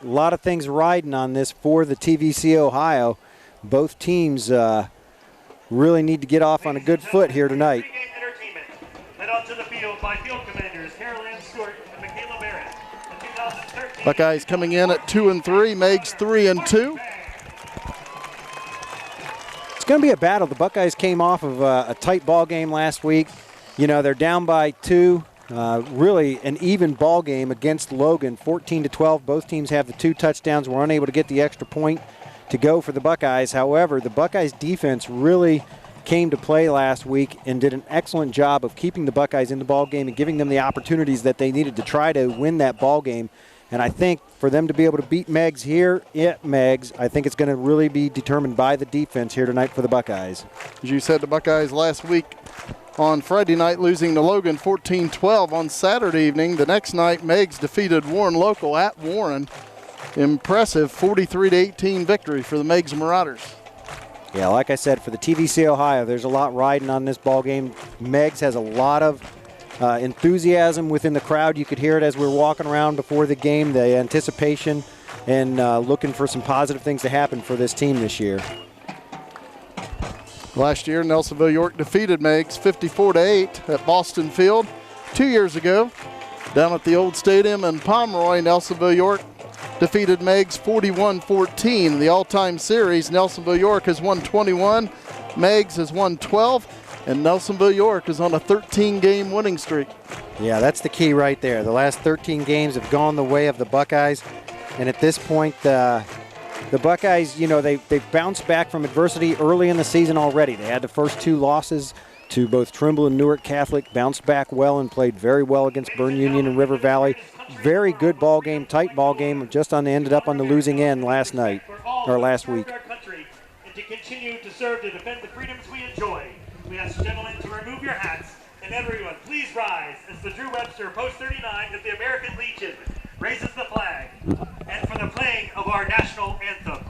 lot of things riding on this for the TVC Ohio. Both teams really need to get off on a good foot here tonight. Led onto the field by field commanders Carol Ann Stewart and Michaela Barrett. The 2013 Buckeyes coming in at 2-3, Meigs 3-2. It's going to be a battle. The Buckeyes came off of a tight ball game last week. You know, they're down by 2. Really an even ball game against Logan, 14-12. Both teams have the 2 touchdowns. Were unable to get the extra point to go for the Buckeyes. However, the Buckeyes defense really came to play last week and did an excellent job of keeping the Buckeyes in the ball game and giving them the opportunities that they needed to try to win that ball game. And I think for them to be able to beat Meigs here at Meigs, I think it's going to really be determined by the defense here tonight for the Buckeyes. As you said, the Buckeyes last week on Friday night losing to Logan 14-12. On Saturday evening, the next night, Meigs defeated Warren Local at Warren. Impressive 43-18 victory for the Meigs Marauders. Yeah, like I said, for the TVC Ohio, there's a lot riding on this ball game. Meigs has a lot of enthusiasm within the crowd. You could hear it as we were walking around before the game, the anticipation and looking for some positive things to happen for this team this year. Last year, Nelsonville-York defeated Meigs 54-8 at Boston Field. 2 years ago, down at the old stadium in Pomeroy, Nelsonville-York defeated Meigs 41-14. In the all-time series, Nelsonville-York has won 21, Meigs has won 12, and Nelsonville-York is on a 13-game winning streak. Yeah, that's the key right there. The last 13 games have gone the way of the Buckeyes, and at this point, the Buckeyes, you know, they've bounced back from adversity early in the season already. They had the first 2 losses to both Trimble and Newark Catholic, bounced back well and played very well against Bern Union and River Valley. Very good ball game, tight ball game, just ended up on the losing end last week. And to continue to serve to defend the freedoms we enjoy, we ask gentlemen to remove your hats, and everyone please rise as the Drew Webster Post 39 of the American Legion raises the flag, and for the playing of our national anthem.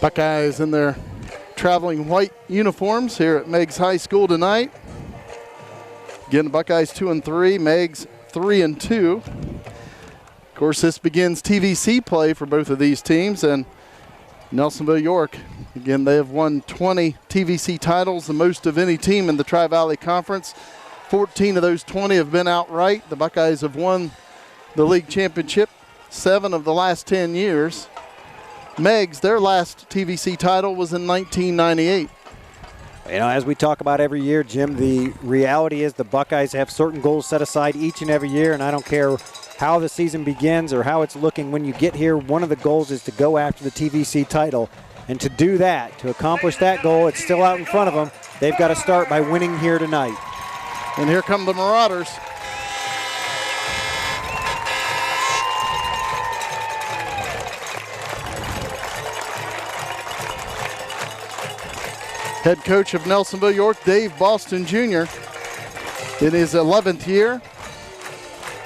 Buckeyes in their traveling white uniforms here at Meigs High School tonight. Again, Buckeyes 2-3, Meigs 3-2. Of course, this begins TVC play for both of these teams, and Nelsonville-York, again, they have won 20 TVC titles, the most of any team in the Tri-Valley Conference. 14 of those 20 have been outright. The Buckeyes have won the league championship 7 of the last 10 years. Meigs, their last TVC title was in 1998. You know, as we talk about every year, Jim, the reality is the Buckeyes have certain goals set aside each and every year, and I don't care how the season begins or how it's looking. When you get here, one of the goals is to go after the TVC title. And to do that, to accomplish that goal, it's still out in front of them. They've got to start by winning here tonight. And here come the Marauders. Head coach of Nelsonville-York, Dave Boston Jr., in his 11th year.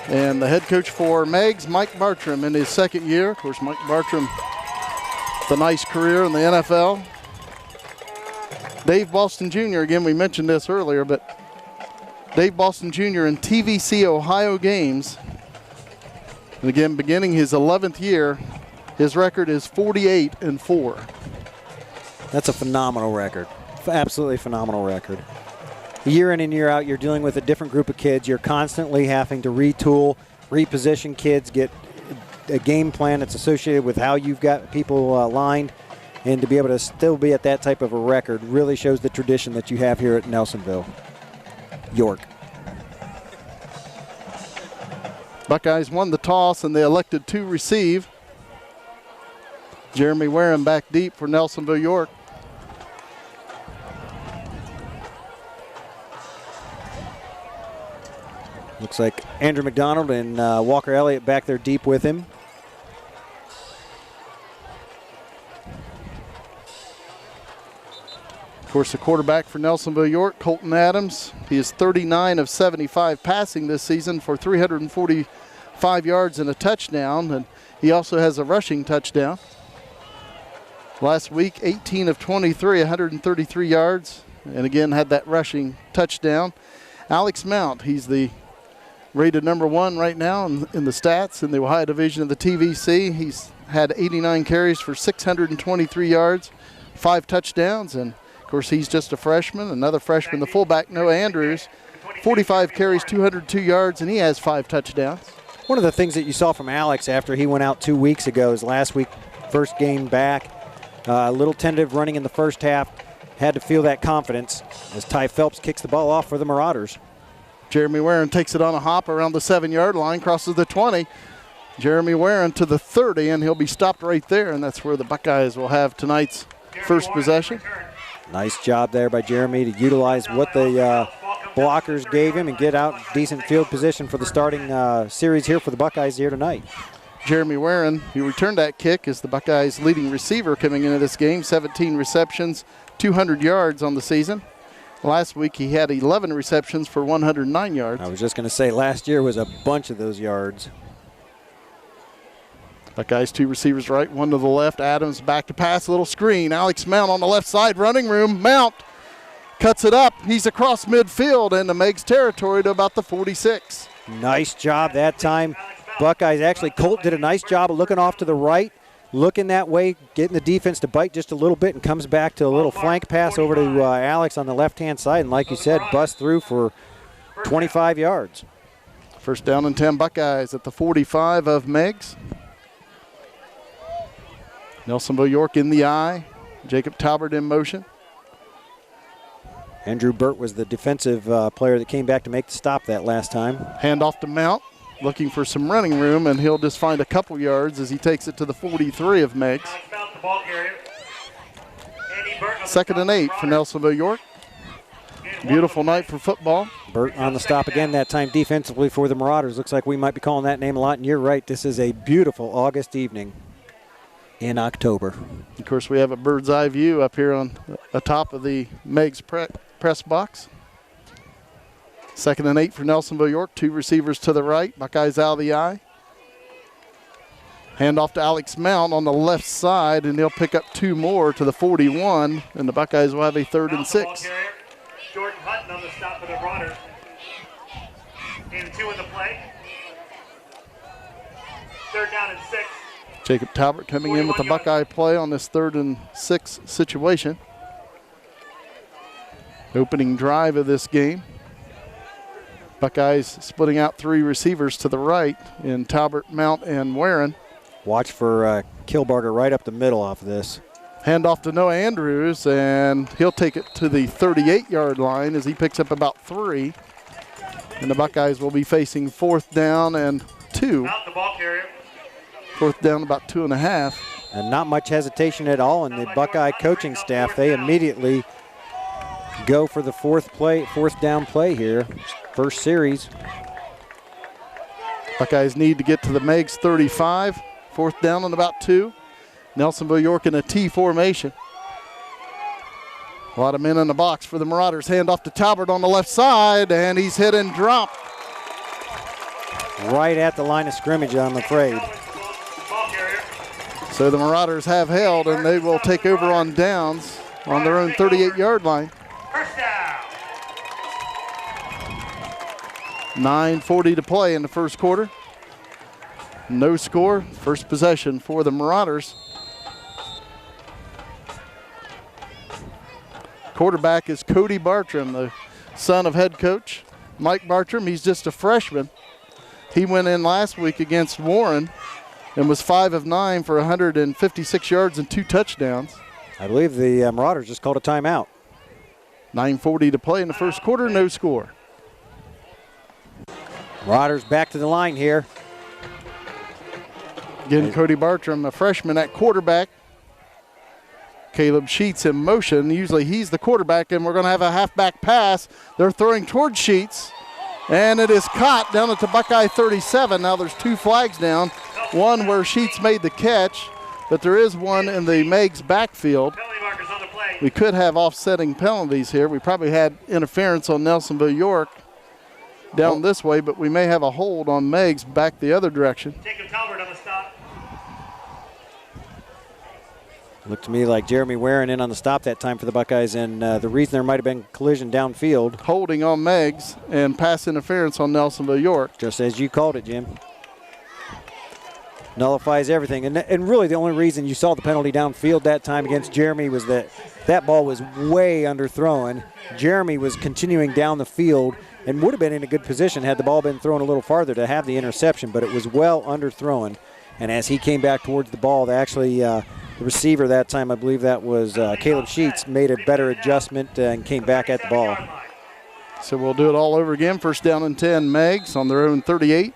And the head coach for Meigs, Mike Bartram, in his 2nd year. Of course, Mike Bartram, the nice career in the NFL. Dave Boston Jr., again, we mentioned this earlier, but Dave Boston Jr. in TVC Ohio games. And again, beginning his 11th year, his record is 48-4. That's a phenomenal record. Absolutely phenomenal record. Year in and year out, you're dealing with a different group of kids. You're constantly having to retool, reposition kids, get a game plan that's associated with how you've got people lined, and to be able to still be at that type of a record really shows the tradition that you have here at Nelsonville-York. Buckeyes won the toss, and they elected to receive. Jeremy Warren back deep for Nelsonville-York. Looks like Andrew McDonald and Walker Elliott back there deep with him. Of course, the quarterback for Nelsonville-York, Colton Adams. He is 39 of 75 passing this season for 345 yards and a touchdown, and he also has a rushing touchdown. Last week, 18 of 23, 133 yards, and again had that rushing touchdown. Alex Mount, he's the rated number 1 right now in the stats in the Ohio Division of the TVC. He's had 89 carries for 623 yards, 5 touchdowns, and of course he's just a freshman. Another freshman, the fullback, Noah Andrews, 45 carries, 202 yards, and he has 5 touchdowns. One of the things that you saw from Alex after he went out 2 weeks ago is last week, first game back, a little tentative running in the first half, had to feel that confidence as Ty Phelps kicks the ball off for the Marauders. Jeremy Warren takes it on a hop around the 7-yard line, crosses the 20. Jeremy Warren to the 30, and he'll be stopped right there, and that's where the Buckeyes will have tonight's first possession. Nice job there by Jeremy to utilize what the blockers gave him and get out decent field position for the starting series here for the Buckeyes here tonight. Jeremy Warren, he returned that kick as the Buckeyes' leading receiver coming into this game, 17 receptions, 200 yards on the season. Last week he had 11 receptions for 109 yards. I was just going to say last year was a bunch of those yards. Buckeyes 2 receivers right, 1 to the left. Adams back to pass, a little screen. Alex Mount on the left side, running room. Mount cuts it up. He's across midfield into Meigs territory to about the 46. Nice job that time. Buckeyes actually, Colt did a nice job of looking off to the right, looking that way, getting the defense to bite just a little bit, and comes back to a little flank pass over to Alex on the left-hand side. And like you said, bust through for 25 yards. First down and 10 Buckeyes at the 45 of Meigs. Nelsonville-York in the eye. Jacob Talbert in motion. Andrew Burt was the defensive player that came back to make the stop that last time. Handoff to Mount, looking for some running room, and he'll just find a couple yards as he takes it to the 43 of Meigs. Second and 8 for Nelsonville-York. Beautiful night for football. Burt on the stop again, that time defensively for the Marauders. Looks like we might be calling that name a lot, and you're right. This is a beautiful August evening in October. Of course, we have a bird's eye view up here on the top of the Meigs press box. Second and 8 for Nelsonville-York. 2 receivers to the right. Buckeyes out of the eye. Handoff to Alex Mount on the left side, and he'll pick up 2 more to the 41, and the Buckeyes will have a 3rd and 6. Jordan Hutton on the stop for the Marauders. And 2 in the play. 3rd down and 6. Jacob Talbert coming in with the Buckeye play on this 3rd and 6 situation. Opening drive of this game. Buckeyes splitting out 3 receivers to the right in Talbert, Mount, and Warren. Watch for Kilbarger right up the middle off of this. Handoff to Noah Andrews, and he'll take it to the 38-yard line as he picks up about 3. And the Buckeyes will be facing 4th down and 2. Out the ball carrier. 4th down about 2.5. And not much hesitation at all in the Buckeye coaching staff. They immediately go for the fourth down play here. First series. Buckeyes need to get to the Meigs 35. Fourth down and about 2. Nelsonville-York in a T formation. A lot of men in the box for the Marauders. Hand off to Talbert on the left side, and he's hit and dropped. Right at the line of scrimmage, I'm afraid. So the Marauders have held, and they will take over on downs on their own 38-yard line. First down. 9:40 to play in the first quarter. No score. First possession for the Marauders. Quarterback is Cody Bartram, the son of head coach Mike Bartram. He's just a freshman. He went in last week against Warren and was 5 of 9 for 156 yards and 2 touchdowns. I believe the Marauders just called a timeout. 9:40 to play in the first quarter, no score. Marauders back to the line here. Again, Cody Bartram, a freshman at quarterback. Caleb Sheets in motion. Usually he's the quarterback, and we're going to have a halfback pass. They're throwing towards Sheets, and it is caught down at the Buckeye 37. Now there's 2 flags down, one where Sheets made the catch, but there is one in the Meigs backfield. Penalty markers on the play. We could have offsetting penalties here. We probably had interference on Nelsonville-York down this way, but we may have a hold on Meigs back the other direction. Jacob Talbert on the stop. Looked to me like Jeremy Warren in on the stop that time for the Buckeyes, and the reason there might have been collision downfield. Holding on Meigs and pass interference on Nelsonville-York. Just as you called it, Jim. Nullifies everything. And really the only reason you saw the penalty downfield that time against Jeremy was that ball was way underthrown. Jeremy was continuing down the field and would have been in a good position had the ball been thrown a little farther to have the interception, but it was well underthrown. And as he came back towards the ball, the receiver that time, I believe that was Caleb Sheets, made a better adjustment and came back at the ball. So we'll do it all over again. First down and 10, Meigs on their own 38.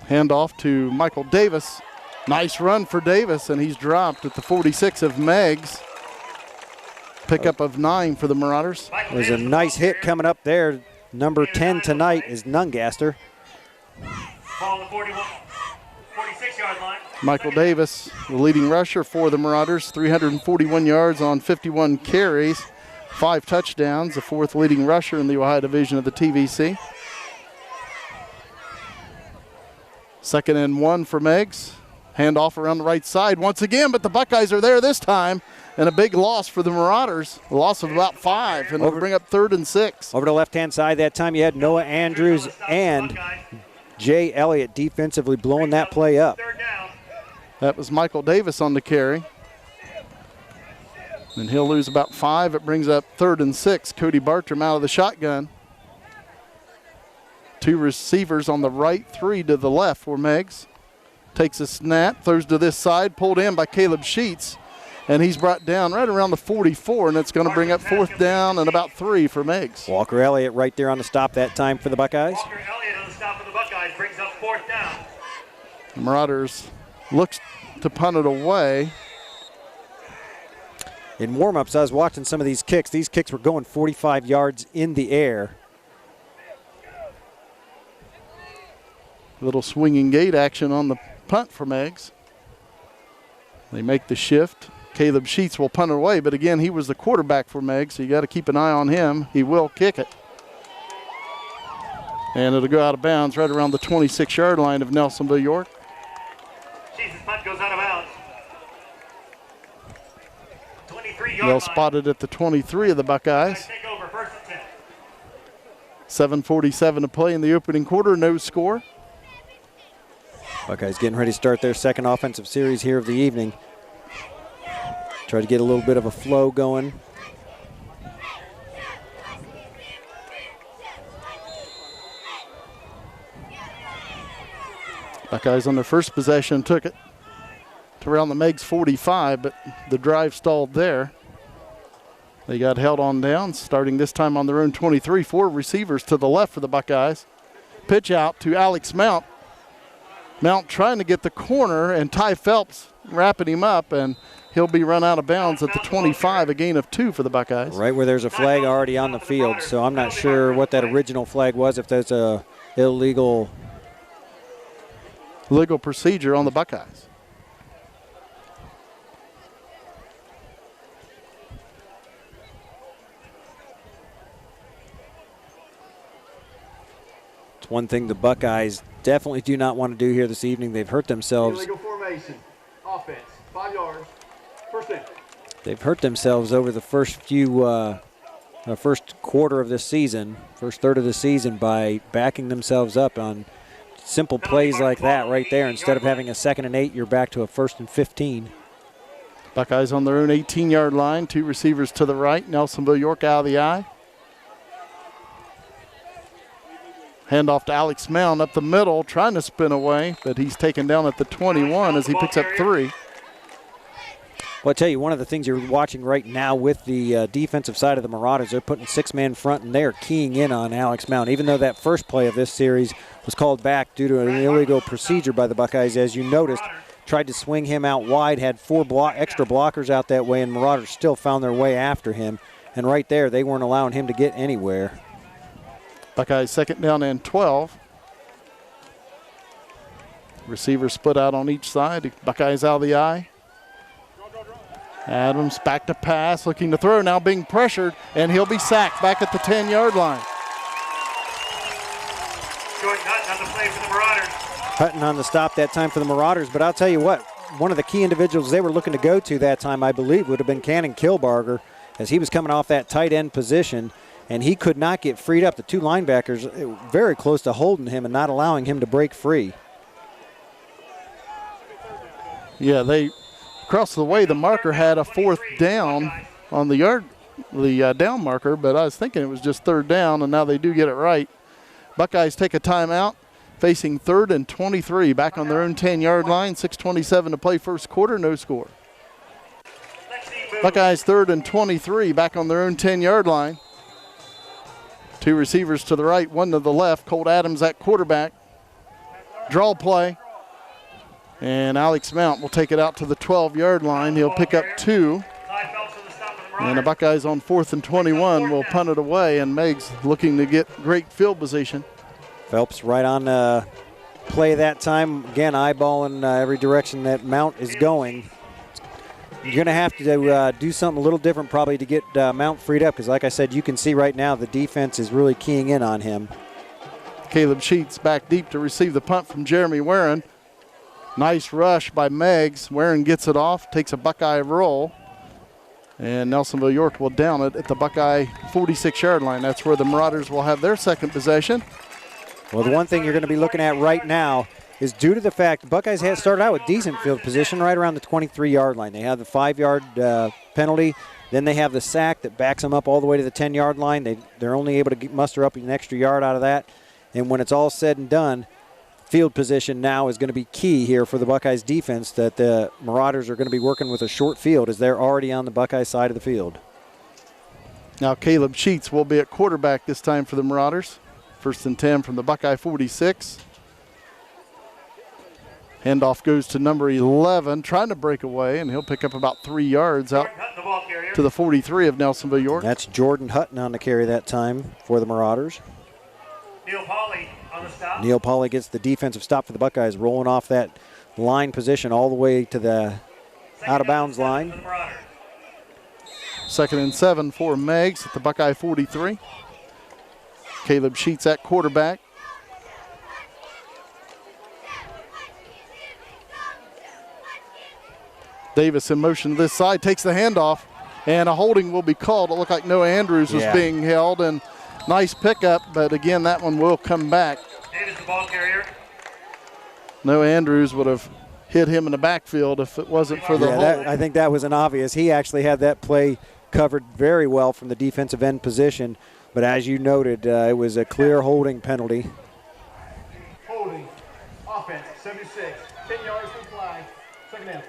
Handoff to Michael Davis. Nice run for Davis, and he's dropped at the 46 of Meigs. Pickup of 9 for the Marauders. There's a nice hit coming up there. Number 10 tonight is Nungaster. Ball on the 46-yard line. Michael Davis, the leading rusher for the Marauders, 341 yards on 51 carries, 5 touchdowns, the 4th leading rusher in the Ohio division of the TVC. Second and 1 for Meigs. Handoff around the right side once again, but the Buckeyes are there this time, and a big loss for the Marauders, a loss of about 5, and it'll bring up 3rd and 6. Over the left-hand side that time, you had Noah Andrews and Jay Elliott defensively blowing that play up. That was Michael Davis on the carry. And he'll lose about 5. It brings up 3rd and 6. Cody Bartram out of the shotgun. 2 receivers on the right, 3 to the left for Meigs. Takes a snap, throws to this side, pulled in by Caleb Sheets. And he's brought down right around the 44, and it's going to bring up 4th down and about 3 for Meigs. Walker Elliott right there on the stop that time for the Buckeyes. Walker Elliott on the stop for the Buckeyes brings up 4th down. The Marauders looks to punt it away. In warm-ups, I was watching some of these kicks. These kicks were going 45 yards in the air. Little swinging gate action on the punt for Meigs. They make the shift. Caleb Sheets will punt it away, but again, he was the quarterback for Meigs, so you got to keep an eye on him. He will kick it. And it'll go out of bounds right around the 26-yard line of Nelsonville-York. Jesus, punt goes out of bounds. 23-yard Well line. spotted at the 23 of the Buckeyes. Take over, 1st and 10. 7:47 to play in the opening quarter, no score. Buckeyes getting ready to start their second offensive series here of the evening. Try to get a little bit of a flow going. Buckeyes on their first possession took it to around the Meigs 45, but the drive stalled there. They got held on down, starting this time on their own 23. 4 receivers to the left for the Buckeyes. Pitch out to Alex Mount. Mount trying to get the corner, and Ty Phelps wrapping him up, and He'll be run out of bounds at the 25, a gain of 2 for the Buckeyes. Right where there's a flag already on the field, so I'm not sure what that original flag was, if there's a illegal procedure on the Buckeyes. It's one thing the Buckeyes definitely do not want to do here this evening. They've hurt themselves. Illegal formation. Offense. 5 yards. First down. They've hurt themselves over the first first quarter of this season, first third of the season, by backing themselves up on simple plays like that right there. Instead of having a 2nd and 8, you're back to a 1st and 15. Buckeyes on their own 18-yard line. 2 receivers to the right. Nelsonville-York out of the eye. Handoff to Alex Mound up the middle, trying to spin away, but he's taken down at the 21 as he picks up 3. Well, I tell you, one of the things you're watching right now with the defensive side of the Marauders, they're putting 6-man front, and they're keying in on Alex Mound. Even though that first play of this series was called back due to an illegal procedure by the Buckeyes, as you noticed, tried to swing him out wide, had 4 extra blockers out that way, and Marauders still found their way after him. And right there, they weren't allowing him to get anywhere. Buckeyes 2nd down and 12. Receivers split out on each side. Buckeyes out of the eye. Adams back to pass, looking to throw, now being pressured, and he'll be sacked back at the 10-yard line. Jordan Hutton on the play for the Marauders. Hutton on the stop that time for the Marauders, but I'll tell you what, one of the key individuals they were looking to go to that time, I believe, would have been Cannon Kilbarger, as he was coming off that tight end position, and he could not get freed up. The 2 linebackers very close to holding him and not allowing him to break free. Yeah, they across the way, the marker had a 4th down on the down marker, but I was thinking it was just 3rd down, and now they do get it right. Buckeyes take a timeout, facing 3rd and 23, back on their own 10-yard line. 6:27 to play first quarter, no score. Buckeyes 3rd and 23, back on their own 10-yard line. 2 receivers to the right, 1 to the left. Colt Adams at quarterback. Draw play. And Alex Mount will take it out to the 12-yard line. He'll pick up 2. And the Buckeyes on 4th and 21 will punt it away, and Meigs looking to get great field position. Phelps right on the play that time. Again, eyeballing every direction that Mount is going. You're going to have to do something a little different probably to get Mount freed up, because like I said, you can see right now the defense is really keying in on him. Caleb Sheets back deep to receive the punt from Jeremy Warren. Nice rush by Meigs. Warren gets it off, takes a Buckeye roll, and Nelsonville-York will down it at the Buckeye 46-yard line. That's where the Marauders will have their second possession. Well, the one thing you're going to be looking at right now is due to the fact the Buckeyes had started out with decent field position right around the 23-yard line. They have the 5-yard penalty. Then they have the sack that backs them up all the way to the 10-yard line. They're only able to muster up an extra yard out of that. And when it's all said and done, field position now is going to be key here for the Buckeyes defense, that the Marauders are going to be working with a short field as they're already on the Buckeye side of the field. Now Caleb Sheets will be at quarterback this time for the Marauders. 1st and 10 from the Buckeye 46. Handoff goes to number 11, trying to break away, and he'll pick up about 3 yards out to the 43 of Nelsonville-York. That's Jordan Hutton on the carry that time for the Marauders. Neil Pauly on the stop. Neil Pauly gets the defensive stop for the Buckeyes, rolling off that line position all the way to the out-of-bounds line. 2nd and 7 for Meigs at the Buckeye 43. Caleb Sheets at quarterback. Davis in motion to this side, takes the handoff, and a holding will be called. It looked like Noah Andrews was being held, and nice pickup, but again, that one will come back. Davis, the ball carrier. Noah Andrews would have hit him in the backfield if it wasn't for the hold. I think that was an obvious. He actually had that play covered very well from the defensive end position, but as you noted, it was a clear holding penalty. Holding. Offense, 76. 10 yards from flag. 2nd down.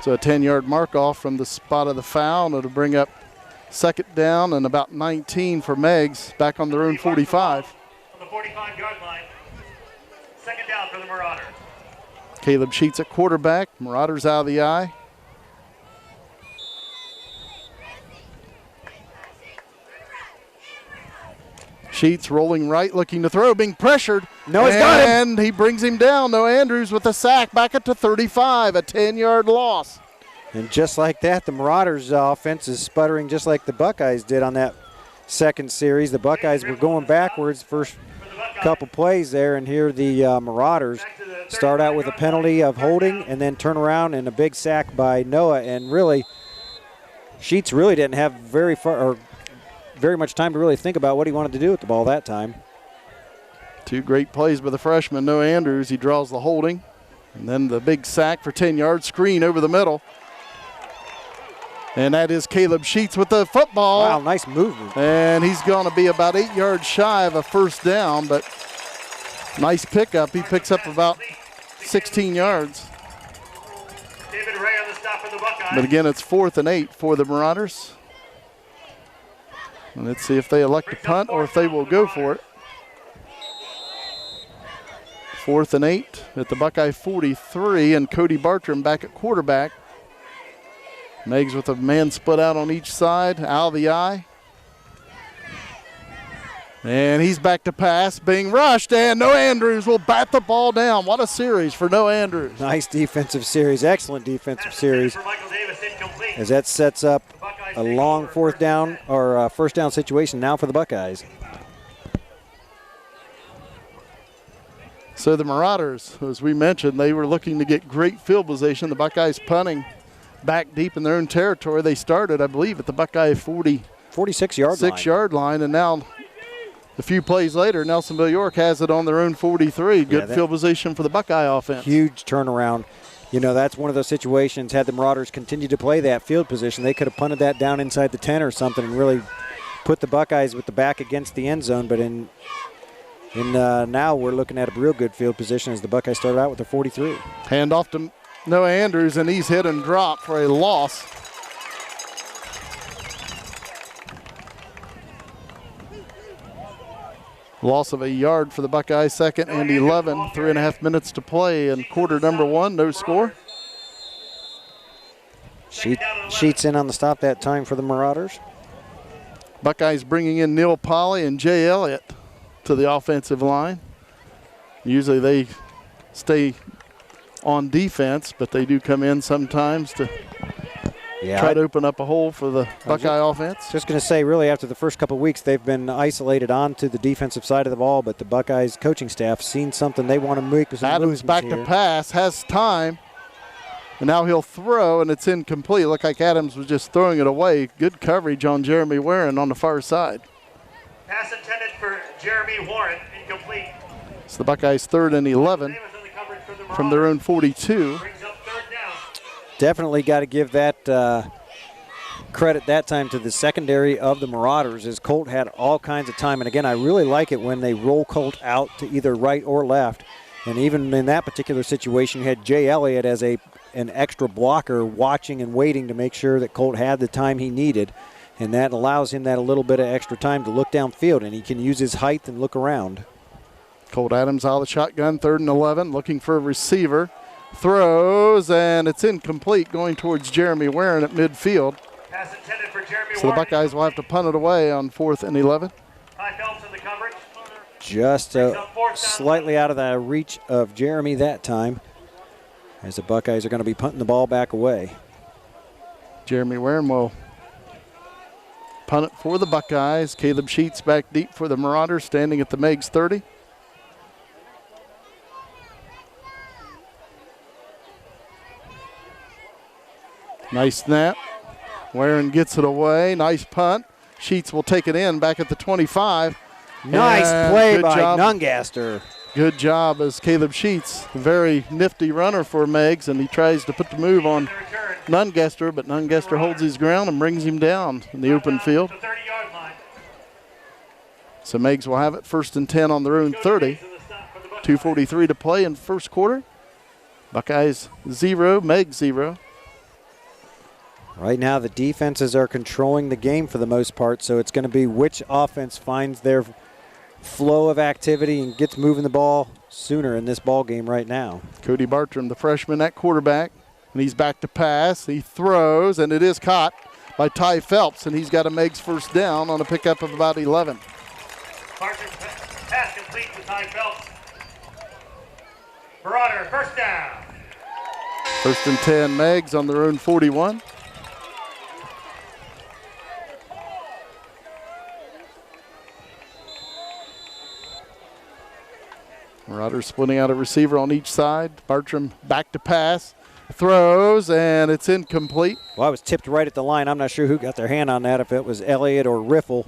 So a 10-yard mark off from the spot of the foul, and it'll bring up 2nd down and about 19 for Meigs, back on their own 45. On the 45-yard line. 2nd down for the Marauders. Caleb Sheets at quarterback. Marauders out of the eye. Sheets rolling right, looking to throw, being pressured. Noah's got him. And he brings him down. Noah Andrews with a sack back at to 35, a 10-yard loss. And just like that, the Marauders' offense is sputtering just like the Buckeyes did on that second series. The Buckeyes were going backwards first couple plays there, and here the Marauders start out with a penalty of holding and then turn around and a big sack by Noah. And really, Sheets really didn't have very much time to really think about what he wanted to do with the ball that time. Two great plays by the freshman, Noah Andrews. He draws the holding, and then the big sack for 10 yards, screen over the middle. And that is Caleb Sheets with the football. Wow, nice movement. And he's going to be about 8 yards shy of a first down, but nice pickup. He picks up about 16 yards. David Ray on the stop for the Buckeyes. But again, it's 4th and 8 for the Marauders. And let's see if they elect to punt or if they will go for it. 4th and 8 at the Buckeye 43, and Cody Bartram back at quarterback. Meigs with a man split out on each side, out of the eye. And he's back to pass, being rushed, and Noah Andrews will bat the ball down. What a series for Noah Andrews. Nice defensive series, excellent defensive series, as that sets up a long fourth down or first down situation now for the Buckeyes. So the Marauders, as we mentioned, they were looking to get great field position. The Buckeyes punting back deep in their own territory. They started, I believe, at the Buckeye 46-yard line, and now a few plays later, Nelsonville-York has it on their own 43. Good field position for the Buckeye offense. Huge turnaround. You know, that's one of those situations. Had the Marauders continued to play that field position, they could have punted that down inside the 10 or something and really put the Buckeyes with the back against the end zone. But now we're looking at a real good field position as the Buckeyes started out with a 43. Hand off to Noah Andrews, and he's hit and dropped for a loss. Loss of a yard for the Buckeyes, 2nd and 11. 3.5 minutes to play in quarter number 1. No score. Sheets in on the stop that time for the Marauders. Buckeyes bringing in Neil Polly and Jay Elliott to the offensive line. Usually they stay on defense, but they do come in sometimes to try to open up a hole for the Buckeye offense. Just going to say, really, after the first couple of weeks, they've been isolated onto the defensive side of the ball, but the Buckeyes coaching staff seen something they want to make. Adams back to pass, has time, and now he'll throw, and it's incomplete. Looked like Adams was just throwing it away. Good coverage on Jeremy Warren on the far side. Pass intended for Jeremy Warren, incomplete. It's the Buckeyes 3rd and 11 from their own 42. Definitely got to give that credit that time to the secondary of the Marauders, as Colt had all kinds of time. And again, I really like it when they roll Colt out to either right or left. And even in that particular situation, you had Jay Elliott as an extra blocker watching and waiting to make sure that Colt had the time he needed. And that allows him that a little bit of extra time to look downfield, and he can use his height and look around. Colt Adams out of the shotgun, 3rd and 11, looking for a receiver. Throws, and it's incomplete, going towards Jeremy Warren at midfield. Pass intended for Jeremy So the Buckeyes will have to punt it away on 4th and 11. Ty Phelps in the coverage. Just slightly out of the reach of Jeremy that time, as the Buckeyes are going to be punting the ball back away. Jeremy Warren will punt it for the Buckeyes. Caleb Sheets back deep for the Marauders, standing at the Meigs 30. Nice snap. Warren gets it away. Nice punt. Sheets will take it in back at the 25. Nice play by Nungaster. Good job as Caleb Sheets, a very nifty runner for Meigs, and he tries to put the move on Nungaster, but Nungaster holds his ground and brings him down in the open field. So Meigs will have it 1st and 10 on their own 30. 2:43 to play in first quarter. Buckeyes 0, Meigs 0. Right now the defenses are controlling the game for the most part, so it's going to be which offense finds their flow of activity and gets moving the ball sooner in this ball game right now. Cody Bartram, the freshman at quarterback, and he's back to pass. He throws, and it is caught by Ty Phelps, and he's got a Meigs first down on a pickup of about 11. complete to Ty Phelps. Marauder, first down. 1st and 10, Meigs on their own 41. Marauders splitting out a receiver on each side. Bartram back to pass, throws, and it's incomplete. Well, I was tipped right at the line. I'm not sure who got their hand on that, if it was Elliott or Riffle.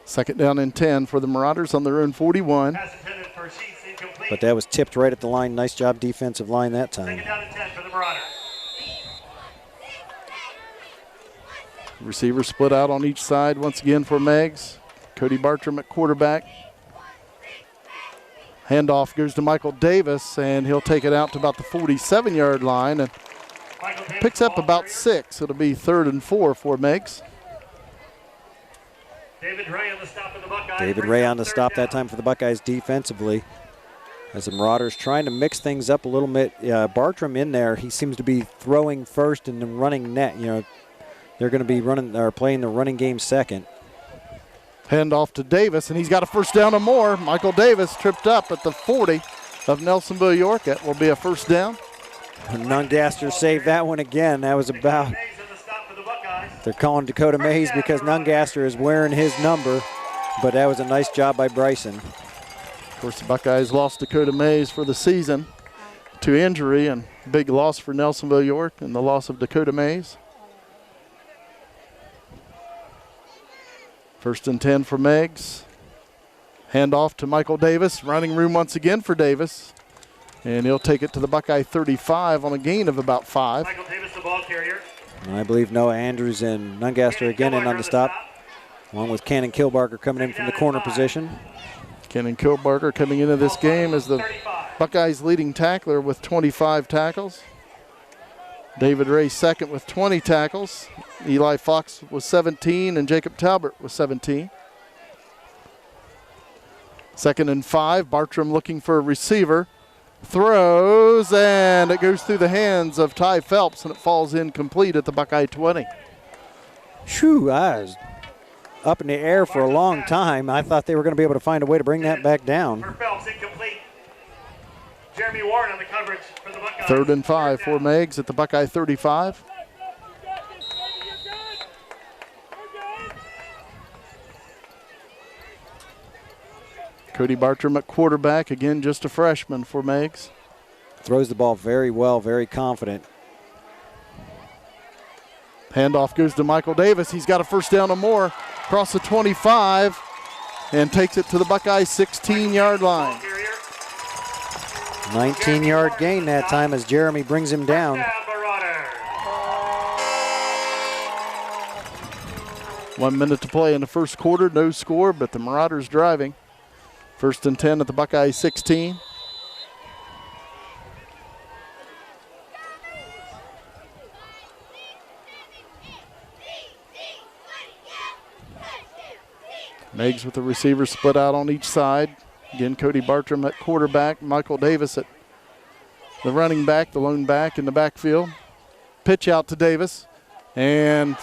2nd down and 10 for the Marauders on their own 41. Pass intended for Sheets, incomplete. But that was tipped right at the line. Nice job, defensive line, that time. 2nd down and 10 for the Marauders. Receivers split out on each side once again for Meigs. Cody Bartram at quarterback. Handoff goes to Michael Davis, and he'll take it out to about the 47-yard line and picks up about 6. It'll be 3rd and 4 for Meigs. David Ray on the stop of the Buckeyes. David Ray on the stop that time for the Buckeyes defensively. As the Marauders trying to mix things up a little bit. Bartram in there, he seems to be throwing first and then running net. You know, they're going to be running or playing the running game second. Handoff to Davis, and he's got a first down or more. Michael Davis tripped up at the 40 of Nelsonville-York. That will be a first down. Nungaster saved that one again. That was about, they're calling Dakota Meigs because Nungaster is wearing his number, but that was a nice job by Bryson. Of course, the Buckeyes lost Dakota Meigs for the season to injury, and big loss for Nelsonville-York and the loss of Dakota Meigs. 1st and 10 for Meigs. Handoff to Michael Davis. Running room once again for Davis. And he'll take it to the Buckeye 35 on a gain of about 5. Michael Davis, the ball carrier. And I believe Noah Andrews and Nungaster again in on the stop, along with Cannon Kilbarger coming in from the corner position. Cannon Kilbarger coming into this game as the Buckeyes' leading tackler with 25 tackles. David Ray second with 20 tackles. Eli Fox was 17 and Jacob Talbert was 17. 2nd and 5. Bartram looking for a receiver. Throws, and it goes through the hands of Ty Phelps, and it falls incomplete at the Buckeye 20. Shoo, I was up in the air for a long time. I thought they were going to be able to find a way to bring that back down. For Phelps, incomplete. Jeremy Warren on the coverage for the Buckeyes. 3rd and 5 for Meigs at the Buckeye 35. Cody Bartram at quarterback, again just a freshman for Meigs. Throws the ball very well, very confident. Handoff goes to Michael Davis. He's got a first down or more across the 25 and takes it to the Buckeyes 16-yard line. 19-yard gain that time as Jeremy brings him down. 1 minute to play in the first quarter, no score, but the Marauders driving. 1st and 10 at the Buckeyes 16. Meigs with the receivers split out on each side. Again, Cody Bartram at quarterback, Michael Davis at the running back, the lone back in the backfield. Pitch out to Davis, and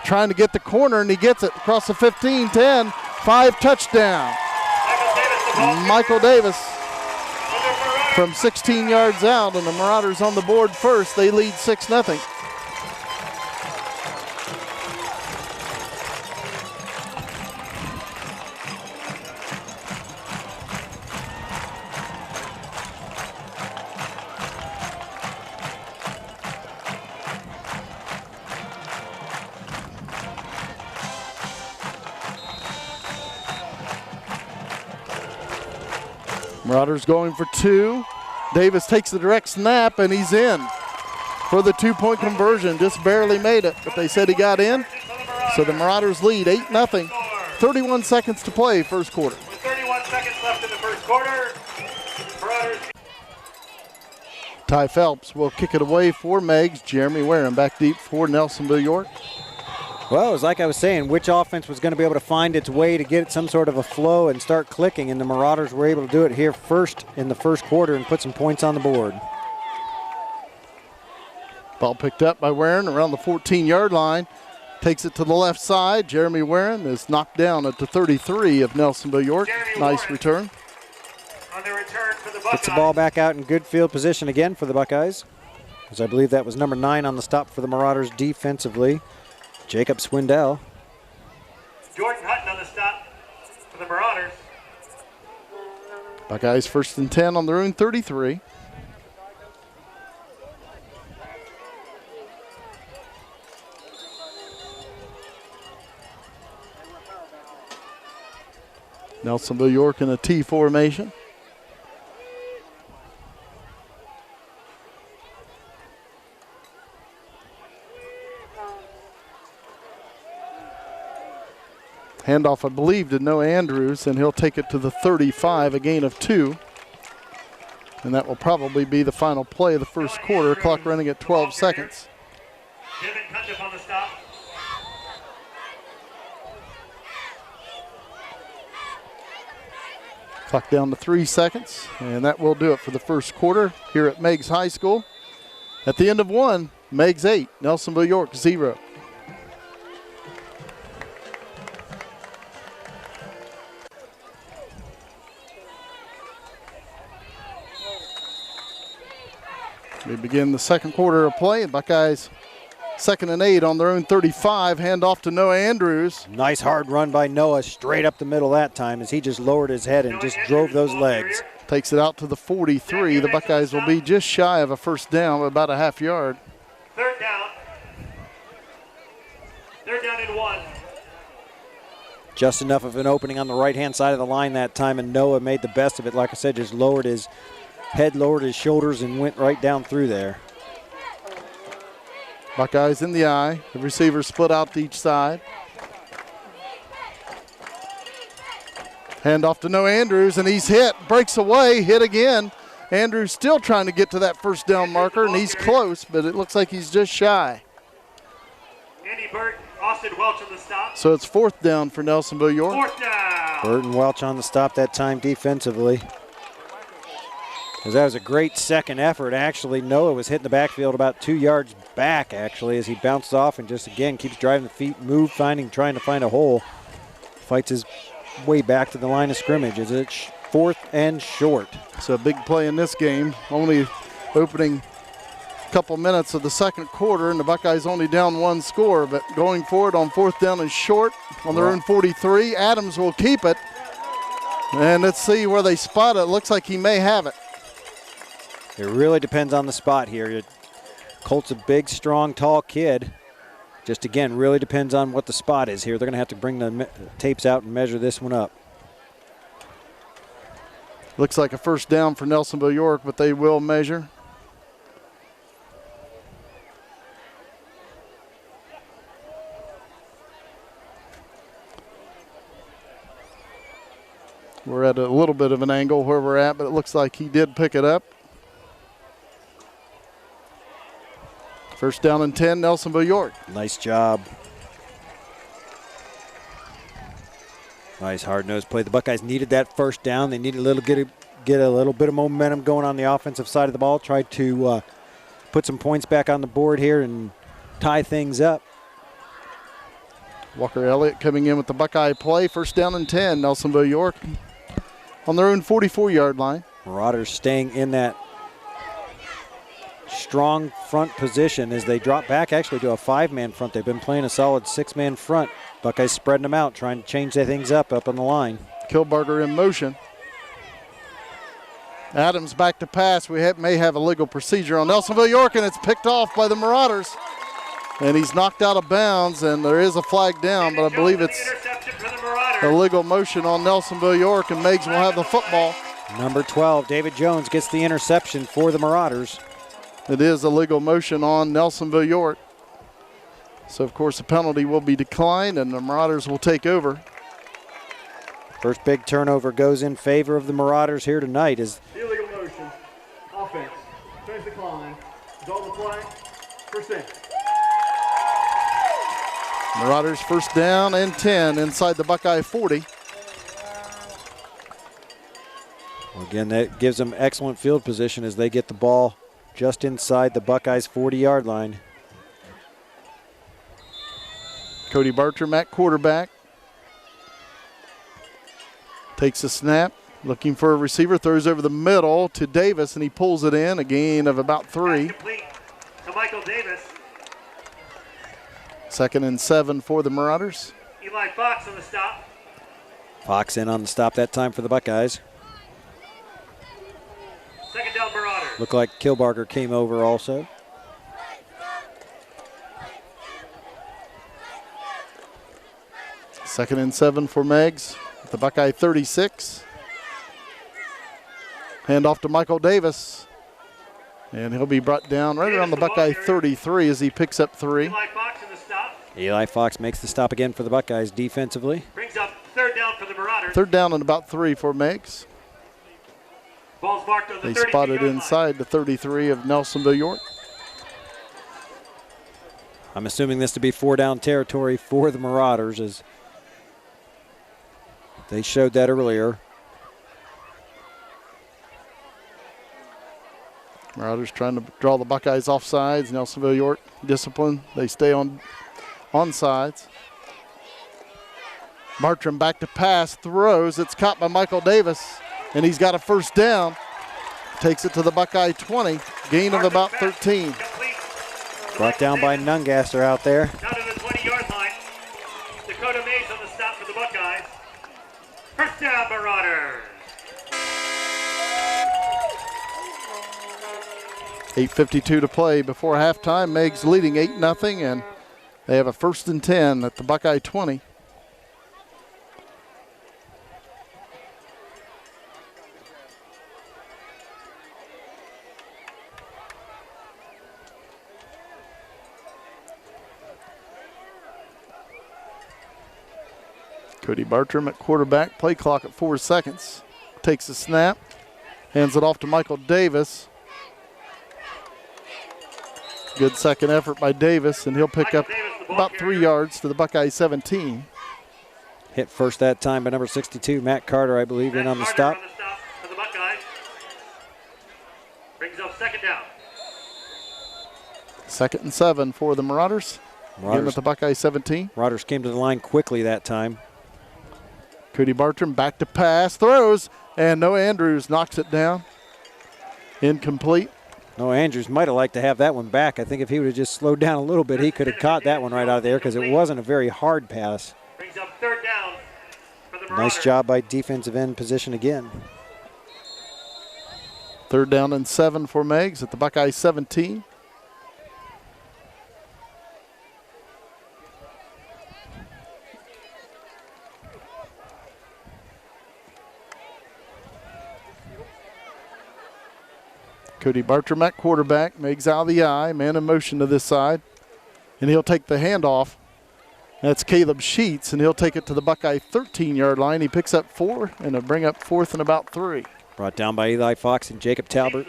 trying to get the corner, and he gets it across the 15, 10, 5 touchdown. Michael Davis from 16 yards out, and the Marauders on the board first. They lead 6-0. Marauders going for 2. Davis takes the direct snap, and he's in for the 2-point conversion. Just barely made it, but they said he got in. So the Marauders lead 8-0. 31 seconds to play first quarter. With 31 seconds left in the first quarter, Marauders. Ty Phelps will kick it away for Meigs. Jeremy Warren back deep for Nelsonville-York. Well, it was like I was saying, which offense was going to be able to find its way to get some sort of a flow and start clicking, and the Marauders were able to do it here first in the first quarter and put some points on the board. Ball picked up by Warren around the 14-yard line. Takes it to the left side. Jeremy Warren is knocked down at the 33 of Nelsonville-York. Nice Warren return. On the return for the Buckeyes. Gets the ball back out in good field position again for the Buckeyes, as I believe that was number 9 on the stop for the Marauders defensively, Jacob Swindell. Jordan Hutton on the stop for the Marauders. Buckeyes 1st and 10 on their own 33. Nelsonville-York in a T formation. Handoff, I believe, to Noah Andrews, and he'll take it to the 35, a gain of 2. And that will probably be the final play of the first quarter. Clock running at 12 seconds. Devin Cundiff on the stop. Clock down to 3 seconds, and that will do it for the first quarter here at Meigs High School. At the end of 1, Meigs 8, Nelsonville-York 0. We begin the second quarter of play, and Buckeyes 2nd and 8 on their own 35. Hand off to Noah Andrews. Nice hard run by Noah straight up the middle that time as he just lowered his head and just drove those legs. Takes it out to the 43. The Buckeyes will be just shy of a first down, about a half yard. Third down. Third down and 1. Just enough of an opening on the right-hand side of the line that time, and Noah made the best of it. Like I said, just lowered his head, lowered his shoulders, and went right down through there. Buckeyes in the eye. The receivers split out to each side. Hand off to Noah Andrews, and he's hit. Breaks away, hit again. Andrews still trying to get to that first down marker, and he's close, but it looks like he's just shy. Andy Burt, Austin Welch on the stop. So it's 4th down for Nelsonville-York. 4th down. Burton Welch on the stop that time defensively. As that was a great second effort. Actually, Noah was hitting the backfield about 2 yards back, actually, as he bounced off and just, again, keeps driving the feet, trying to find a hole. Fights his way back to the line of scrimmage as it's 4th and short. So a big play in this game. Only opening couple minutes of the second quarter, and the Buckeyes only down 1 score. But going forward on 4th down and short on their own 43, Adams will keep it. And let's see where they spot it. Looks like he may have it. It really depends on the spot here. Colt's a big, strong, tall kid. Just, again, really depends on what the spot is here. They're going to have to bring the tapes out and measure this one up. Looks like a first down for Nelsonville-York, but they will measure. We're at a little bit of an angle where we're at, but it looks like he did pick it up. First down and 10, Nelsonville-York. Nice job. Nice hard-nosed play. The Buckeyes needed that first down. They needed get a little bit of momentum going on the offensive side of the ball. Tried to put some points back on the board here and tie things up. Walker Elliott coming in with the Buckeye play. First down and 10, Nelsonville-York on their own 44-yard line. Marauders staying in that strong front position as they drop back actually to a 5-man front. They've been playing a solid 6-man front. Buckeyes spreading them out, trying to change their things up on the line. Kilbarger in motion. Adams back to pass. We may have a legal procedure on Nelsonville-York, and it's picked off by the Marauders. And he's knocked out of bounds, and there is a flag down, but I believe it's a legal motion on Nelsonville-York, and Meigs will have the football. Number 12, David Jones, gets the interception for the Marauders. It is a legal motion on Nelsonville-York. So, of course, the penalty will be declined, and the Marauders will take over. First big turnover goes in favor of the Marauders here tonight. Illegal motion. Offense. Finish decline. Result of the play. Percent. Marauders first down and 10 inside the Buckeye 40. Well, again, that gives them excellent field position as they get the ball just inside the Buckeyes' 40-yard line. Cody Bartram at quarterback. Takes a snap, looking for a receiver, throws over the middle to Davis, and he pulls it in, a gain of about 3. Complete to Michael Davis. 2nd and 7 for the Marauders. Eli Fox on the stop. Fox in on the stop that time for the Buckeyes. 2nd down Marauders. Looked like Kilbarger came over also. Second and 7 for Meigs at the Buckeye 36. Hand off to Michael Davis. And he'll be brought down right around the Buckeye 33 as he picks up 3. Eli Fox in the stop. Eli Fox makes the stop again for the Buckeyes defensively. Brings up 3rd down for the Marauders. 3rd down and about 3 for Meigs. Ball's marked on the They 32-yard spotted line. inside the 33 of Nelsonville-York. I'm assuming this to be 4-down territory for the Marauders, as they showed that earlier. Marauders trying to draw the Buckeyes off sides. Nelsonville-York discipline. They stay on sides. Bartram back to pass, throws. It's caught by Michael Davis, and he's got a 1st down. Takes it to the Buckeye 20, gain of about 13. Brought down by Nungaster out there. Down to the 20-yard line. Dakota Meigs on the stop for the Buckeyes. 1st down Marauders. 8:52 to play before halftime. Meigs leading 8-0, and they have a 1st and 10 at the Buckeye 20. Cody Bartram at quarterback. Play clock at 4 seconds. Takes a snap. Hands it off to Michael Davis. Good second effort by Davis, and he'll pick up about 3 yards to the Buckeye 17. Hit first that time by number 62, Matt Carter, I believe, in on the stop. On the stop for the Buckeyes. Brings up 2nd down. 2nd and 7 for the Marauders. Again at the Buckeye 17. Marauders came to the line quickly that time. Cody Bartram back to pass, throws, and Noah Andrews knocks it down. Incomplete. Noah Andrews might have liked to have that one back. I think if he would have just slowed down a little bit, he could have caught that one right out of there because it wasn't a very hard pass. Brings up 3rd down for the Marauders. Nice job by defensive end position again. 3rd down and 7 for Meigs at the Buckeye 17. Cody Bartram at quarterback. Meigs out of the eye. Man in motion to this side. And he'll take the handoff. That's Caleb Sheets, and he'll take it to the Buckeye 13-yard line. He picks up 4, and it'll bring up 4th and about 3. Brought down by Eli Fox and Jacob Talbert,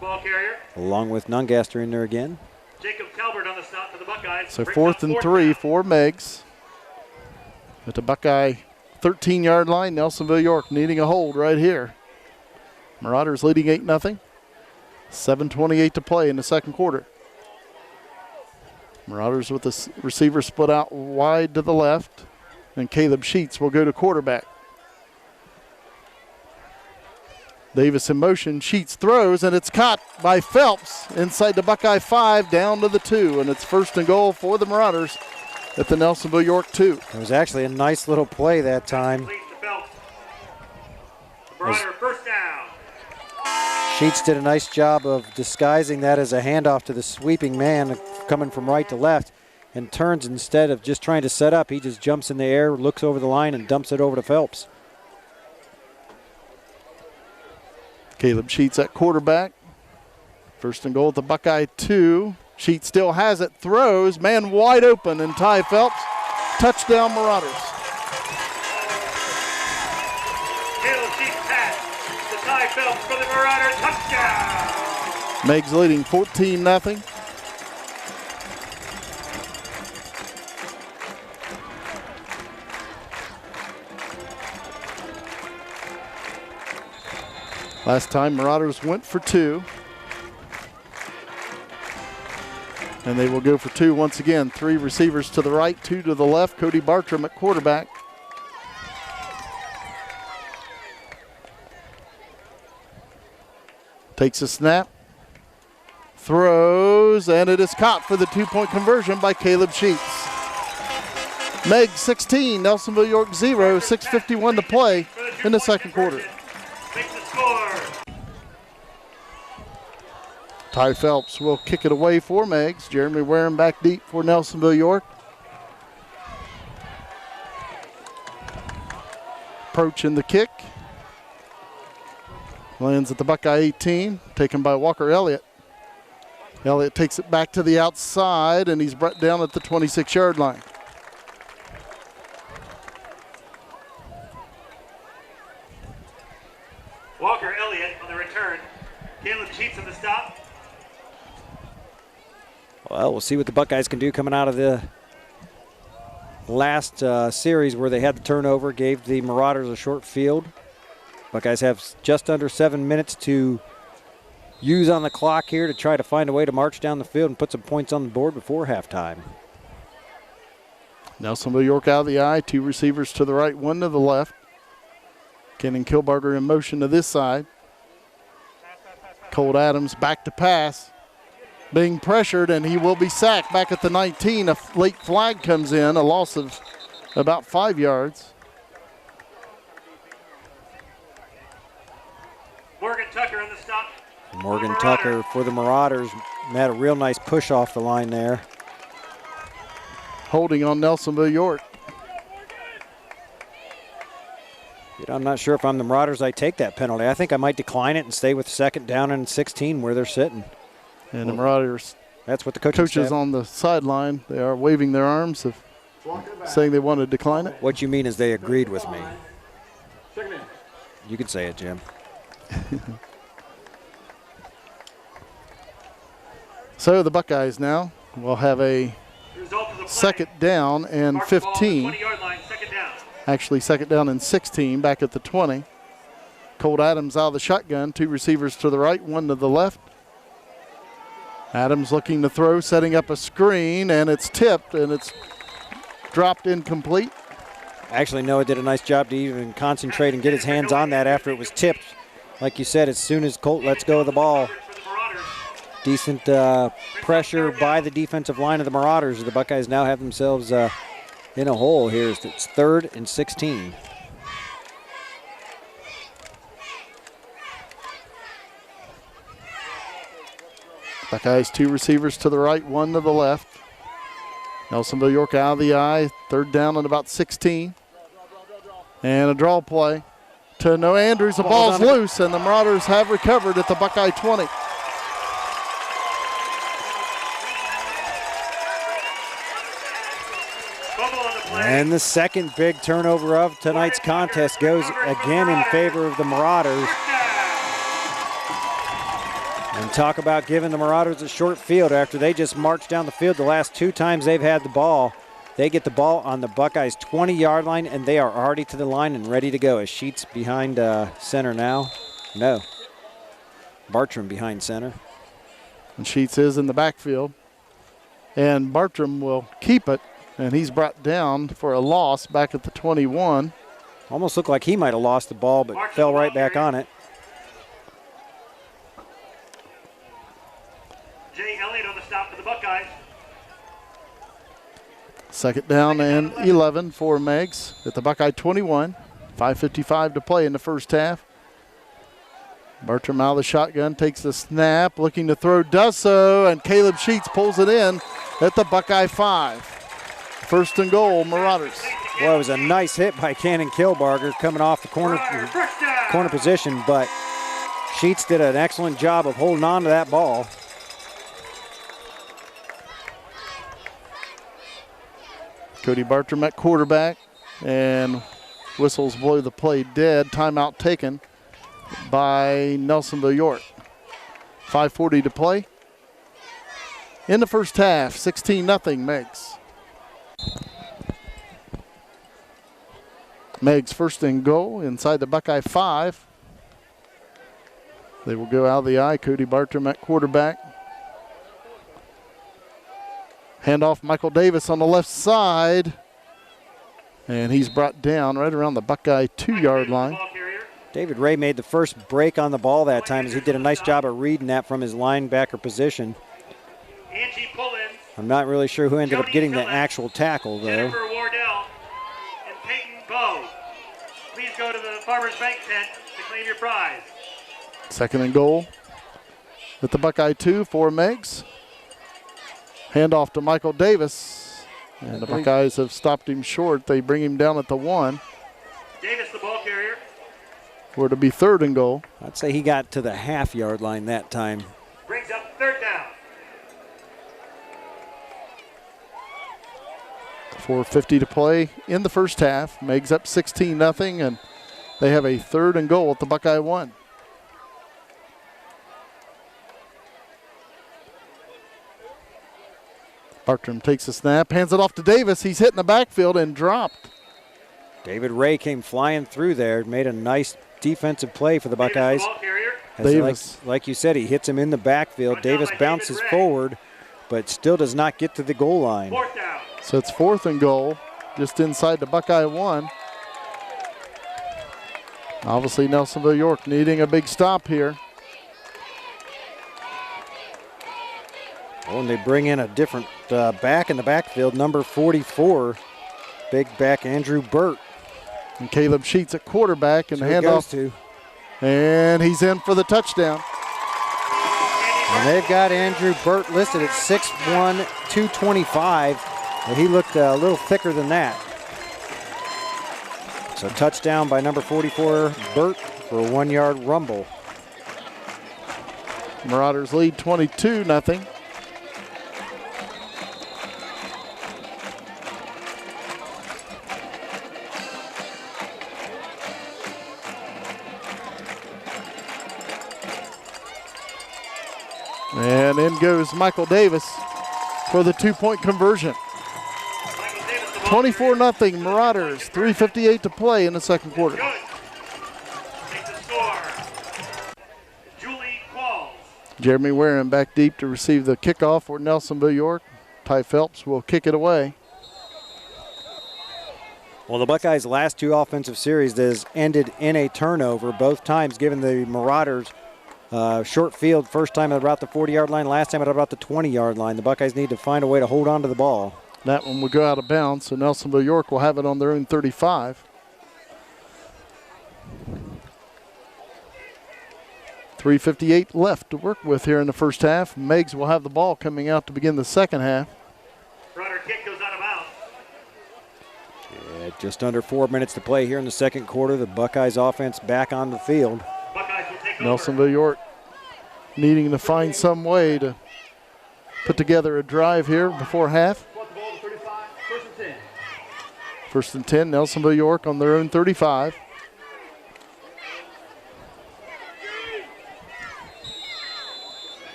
Ball carrier. along with Nungaster in there again. Jacob Talbert on the stop for the Buckeyes. So Brings 4th up and 4th 3 down. for Meigs. At the Buckeye 13-yard line, Nelsonville-York needing a hold right here. Marauders leading 8-0. 7:28 to play in the 2nd quarter. Marauders with the receiver split out wide to the left, and Caleb Sheets will go to quarterback. Davis in motion, Sheets throws, and it's caught by Phelps inside the Buckeye 5 down to the 2, and it's 1st and goal for the Marauders at the Nelsonville-York 2. It was actually a nice little play that time. Complete to Phelps. The Marauder 1st down. Sheets did a nice job of disguising that as a handoff to the sweeping man coming from right to left, and turns instead of just trying to set up. He just jumps in the air, looks over the line, and dumps it over to Phelps. Caleb Sheets at quarterback. 1st and goal at the Buckeye 2. Sheets still has it, throws, man wide open, and Ty Phelps. Touchdown Marauders. Caleb Sheets pass to Ty Phelps for the Marauder touchdown. Meigs leading 14-0. Last time Marauders went for 2. And they will go for two once again. 3 receivers to the right, 2 to the left. Cody Bartram at quarterback. Takes a snap. Throws, and it is caught for the 2-point conversion by Caleb Sheets. Meigs 16, Nelsonville-York 0, 6:51 to play in the second quarter. Makes the score. Ty Phelps will kick it away for Meigs. Jeremy Warren back deep for Nelsonville-York. Approaching the kick. Lands at the Buckeye 18, taken by Walker Elliott. Elliott takes it back to the outside, and he's brought down at the 26-yard line. Walker Elliott on the return. Caleb Sheets on the stop. Well, we'll see what the Buckeyes can do coming out of the last series where they had the turnover, gave the Marauders a short field. Buckeyes have just under 7 minutes to use on the clock here to try to find a way to march down the field and put some points on the board before halftime. Nelsonville-York out of the eye, 2 receivers to the right, 1 to the left. Kenan Kilbarger in motion to this side. Colt Adams back to pass. Being pressured, and he will be sacked back at the 19. A late flag comes in, a loss of about 5 yards. Morgan Tucker on the stop. Morgan Tucker for the Marauders had a real nice push off the line there. Holding on Nelsonville-York. I'm not sure if I'm the Marauders, I take that penalty. I think I might decline it and stay with 2nd down and 16 where they're sitting. And the Marauders, that's what the coaches on the sideline, they are waving their arms, saying they want to decline it. What you mean is they agreed with me. You can say it, Jim. So the Buckeyes now will have a 2nd down and 15. Actually, 2nd down and 16 back at the 20. Colt Adams out of the shotgun, 2 receivers to the right, 1 to the left. Adams looking to throw, setting up a screen, and it's tipped, and it's dropped incomplete. Actually, Noah did a nice job to even concentrate and get his hands on that after it was tipped. Like you said, as soon as Colt lets go of the ball, decent pressure by the defensive line of the Marauders. The Buckeyes now have themselves in a hole here. It's 3rd and 16. Buckeyes 2 receivers to the right, 1 to the left. Nelsonville-York out of the eye, 3rd down and about 16. And a draw play to Noah Andrews. The ball's loose, and the Marauders have recovered at the Buckeye 20. And the second big turnover of tonight's contest goes again in favor of the Marauders. And talk about giving the Marauders a short field after they just marched down the field the last 2 times they've had the ball. They get the ball on the Buckeyes' 20-yard line, and they are already to the line and ready to go. Is Sheets behind center now? No. Bartram behind center. And Sheets is in the backfield. And Bartram will keep it, and he's brought down for a loss back at the 21. Almost looked like he might have lost the ball, but fell right back on it. Jay Elliott on the stop for the Buckeyes. 2nd down and 11 for Meigs at the Buckeye 21. 5:55 to play in the first half. Bartram out of the shotgun, takes the snap, looking to throw, does so, and Caleb Sheets pulls it in at the Buckeye 5. 1st and goal, Marauders. Well, it was a nice hit by Kenan Kilbarger coming off the corner position, but Sheets did an excellent job of holding on to that ball. Cody Bartram at quarterback, and whistles blow the play dead. Timeout taken by Nelsonville-York. 5:40 to play. In the first half, 16-0 Meigs. Meigs 1st and goal inside the Buckeye 5. They will go out of the eye. Cody Bartram at quarterback. Handoff Michael Davis on the left side. And he's brought down right around the Buckeye 2-yard line. David Ray made the first break on the ball that time as he did a nice job of reading that from his linebacker position. Angie Pullins, I'm not really sure who ended up getting the actual tackle, though. Jennifer Wardell, and Peyton Bowe. Please go to the Farmers Bank tent to claim your prize. 2nd and goal at the Buckeye 2 for Meigs. Handoff to Michael Davis. And the Buckeyes have stopped him short. They bring him down at the 1. Davis, the ball carrier. For it to be 3rd and goal. I'd say he got to the half-yard line that time. Brings up 3rd down. 4:50 to play in the first half. Meigs up 16-0, and they have a 3rd and goal at the Buckeye 1. Bartram takes a snap, hands it off to Davis. He's hit in the backfield and dropped. David Ray came flying through there, made a nice defensive play for the Buckeyes. Davis, the ball carrier. Davis. Like you said, he hits him in the backfield. Davis bounces forward, but still does not get to the goal line. 4th down. So it's 4th and goal, just inside the Buckeye 1. Obviously, Nelsonville-York needing a big stop here. Oh, and they bring in a different back in the backfield, number 44, big back Andrew Burt. And Caleb Sheets at quarterback, and the handoff. To. And he's in for the touchdown. And they've got Andrew Burt listed at 6'1", 225, but he looked a little thicker than that. So touchdown by number 44, Burt, for a 1-yard rumble. Marauders lead 22-0. And in goes Michael Davis for the 2-point conversion. 24-0 Marauders, 3:58 to play in the second quarter. Takes the score. Julie Qualls. Jeremy Warren back deep to receive the kickoff for Nelsonville-York. Ty Phelps will kick it away. Well, the Buckeyes' last 2 offensive series has ended in a turnover, both times giving the Marauders short field. First time at about the 40-yard line, last time at about the 20-yard line. The Buckeyes need to find a way to hold on to the ball. That one will go out of bounds, so Nelsonville-York will have it on their own 35. .358 left to work with here in the first half. Meigs will have the ball coming out to begin the second half. Runner kick goes out of bounds. Yeah, just under 4 minutes to play here in the second quarter. The Buckeyes offense back on the field. Buckeyes will take over. Nelsonville-York needing to find some way to put together a drive here before half. First and 10, Nelsonville-York on their own 35.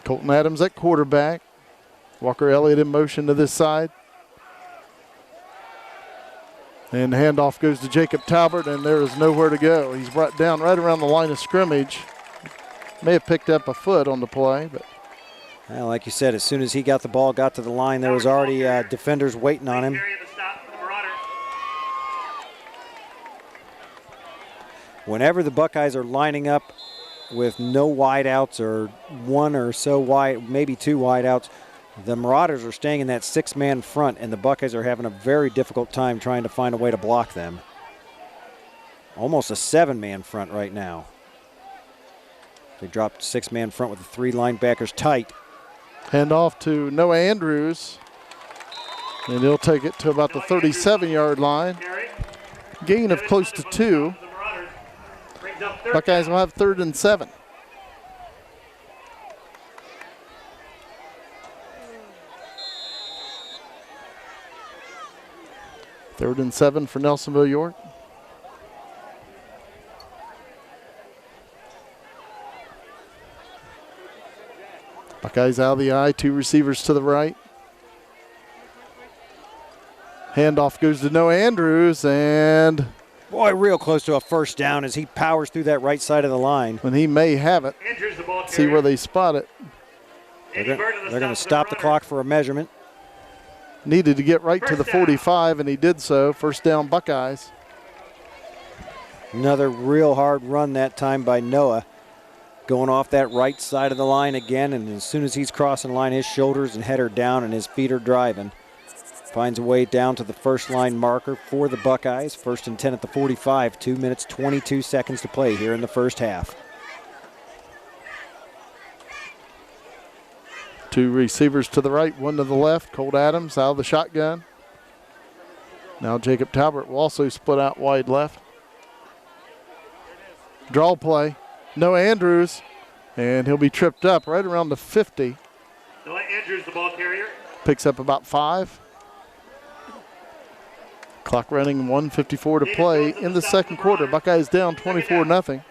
Colton Adams at quarterback. Walker Elliott in motion to this side. And the handoff goes to Jacob Talbert, and there is nowhere to go. He's brought down right around the line of scrimmage. May have picked up a foot on the play, but Well, like you said, as soon as he got the ball, got to the line, there was already defenders waiting on him. Whenever the Buckeyes are lining up with no wideouts or one or so wide, maybe 2 wideouts, the Marauders are staying in that 6-man front, and the Buckeyes are having a very difficult time trying to find a way to block them. Almost a 7-man front right now. They dropped 6-man front with the 3 linebackers tight. hand off to Noah Andrews, and he'll take it to about the 37-yard line. Gain of close to 2. Buckeyes will have 3rd and 7. Third and 7 for Nelsonville-York. Buckeyes out of the eye, 2 receivers to the right. Handoff goes to Noah Andrews, and boy, real close to a first down as he powers through that right side of the line. And he may have it. See where they spot it. They're going to stop the clock for a measurement. Needed to get right to the 45, and he did so. First down, Buckeyes. Another real hard run that time by Noah. Going off that right side of the line again, and as soon as he's crossing the line, his shoulders and head are down and his feet are driving. Finds a way down to the first line marker for the Buckeyes. 1st and 10 at the 45. 2 minutes, 22 seconds to play here in the first half. Two receivers to the right, one to the left. Colt Adams out of the shotgun. Now Jacob Talbert will also split out wide left. Draw play. Noah Andrews, and he'll be tripped up right around the 50. Noah Andrews, the ball carrier. Picks up about 5. Clock running, 1:54 to play in the second quarter. Buckeyes down 24-0.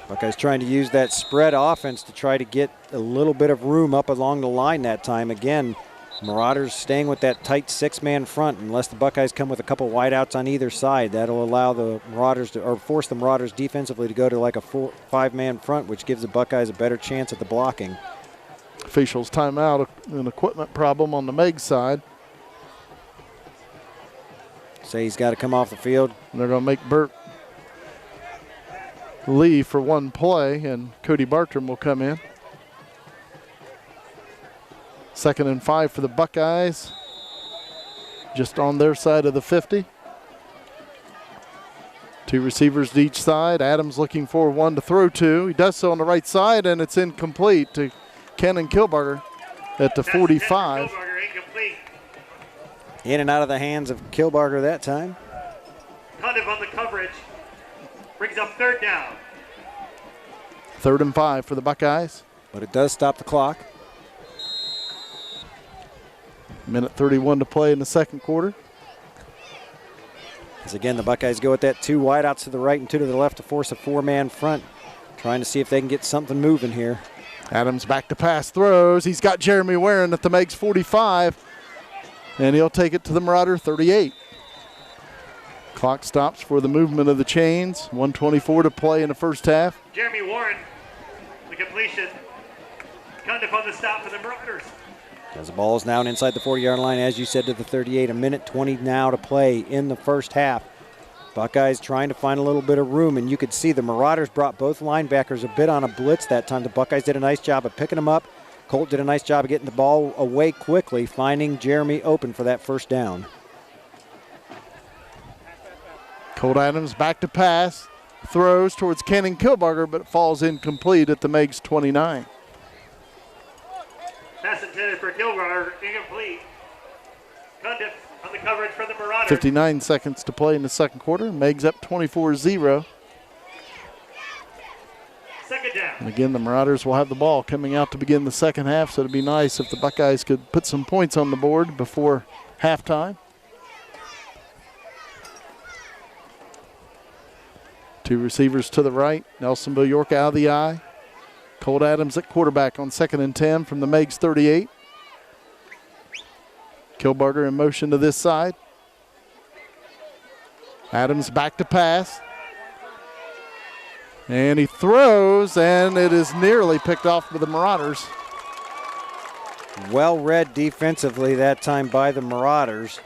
Buckeyes trying to use that spread offense to try to get a little bit of room up along the line that time. Again, Marauders staying with that tight 6-man front. Unless the Buckeyes come with a couple wideouts on either side, that'll allow the Marauders to, or force the Marauders defensively to go to like a 5-man front, which gives the Buckeyes a better chance at the blocking. Officials timeout, an equipment problem on the Meigs side. Say he's got to come off the field. And they're going to make Burt leave for one play, and Cody Bartram will come in. 2nd and 5 for the Buckeyes. Just on their side of the 50. 2 receivers to each side. Adams looking for one to throw to. He does so on the right side, and it's incomplete to Kenan Kilbarger at the 45. In and out of the hands of Kilbarger that time. Condiff on the coverage. Brings up 3rd down. 3rd and 5 for the Buckeyes. But it does stop the clock. Minute 31 to play in the second quarter. As again, the Buckeyes go with that 2 wideouts to the right and 2 to the left to force a 4-man front. Trying to see if they can get something moving here. Adams back to pass, throws. He's got Jeremy Warren at the Meigs 45. And he'll take it to the Marauder 38. Clock stops for the movement of the chains. 1:24 to play in the first half. Jeremy Warren, the completion. Condiff on the stop for the Marauders. As the ball is now inside the 40-yard line, as you said, to the 38. A minute 20 now to play in the first half. Buckeyes trying to find a little bit of room, and you could see the Marauders brought both linebackers a bit on a blitz that time. The Buckeyes did a nice job of picking them up. Colt did a nice job of getting the ball away quickly, finding Jeremy open for that first down. Colt Adams back to pass, throws towards Kenan Kilbarger, but falls incomplete at the Meigs 29. Pass intended for Kilbarger, incomplete. Condiff on the coverage for the Marauders. 59 seconds to play in the second quarter. Meigs up 24-0. 2nd down. And again, the Marauders will have the ball coming out to begin the second half, so it'd be nice if the Buckeyes could put some points on the board before halftime. 2 receivers to the right. Nelsonville-York out of the eye. Colt Adams at quarterback on 2nd and 10 from the Meigs 38. Kilbarger in motion to this side. Adams back to pass. And he throws, and it is nearly picked off by the Marauders. Well read defensively that time by the Marauders.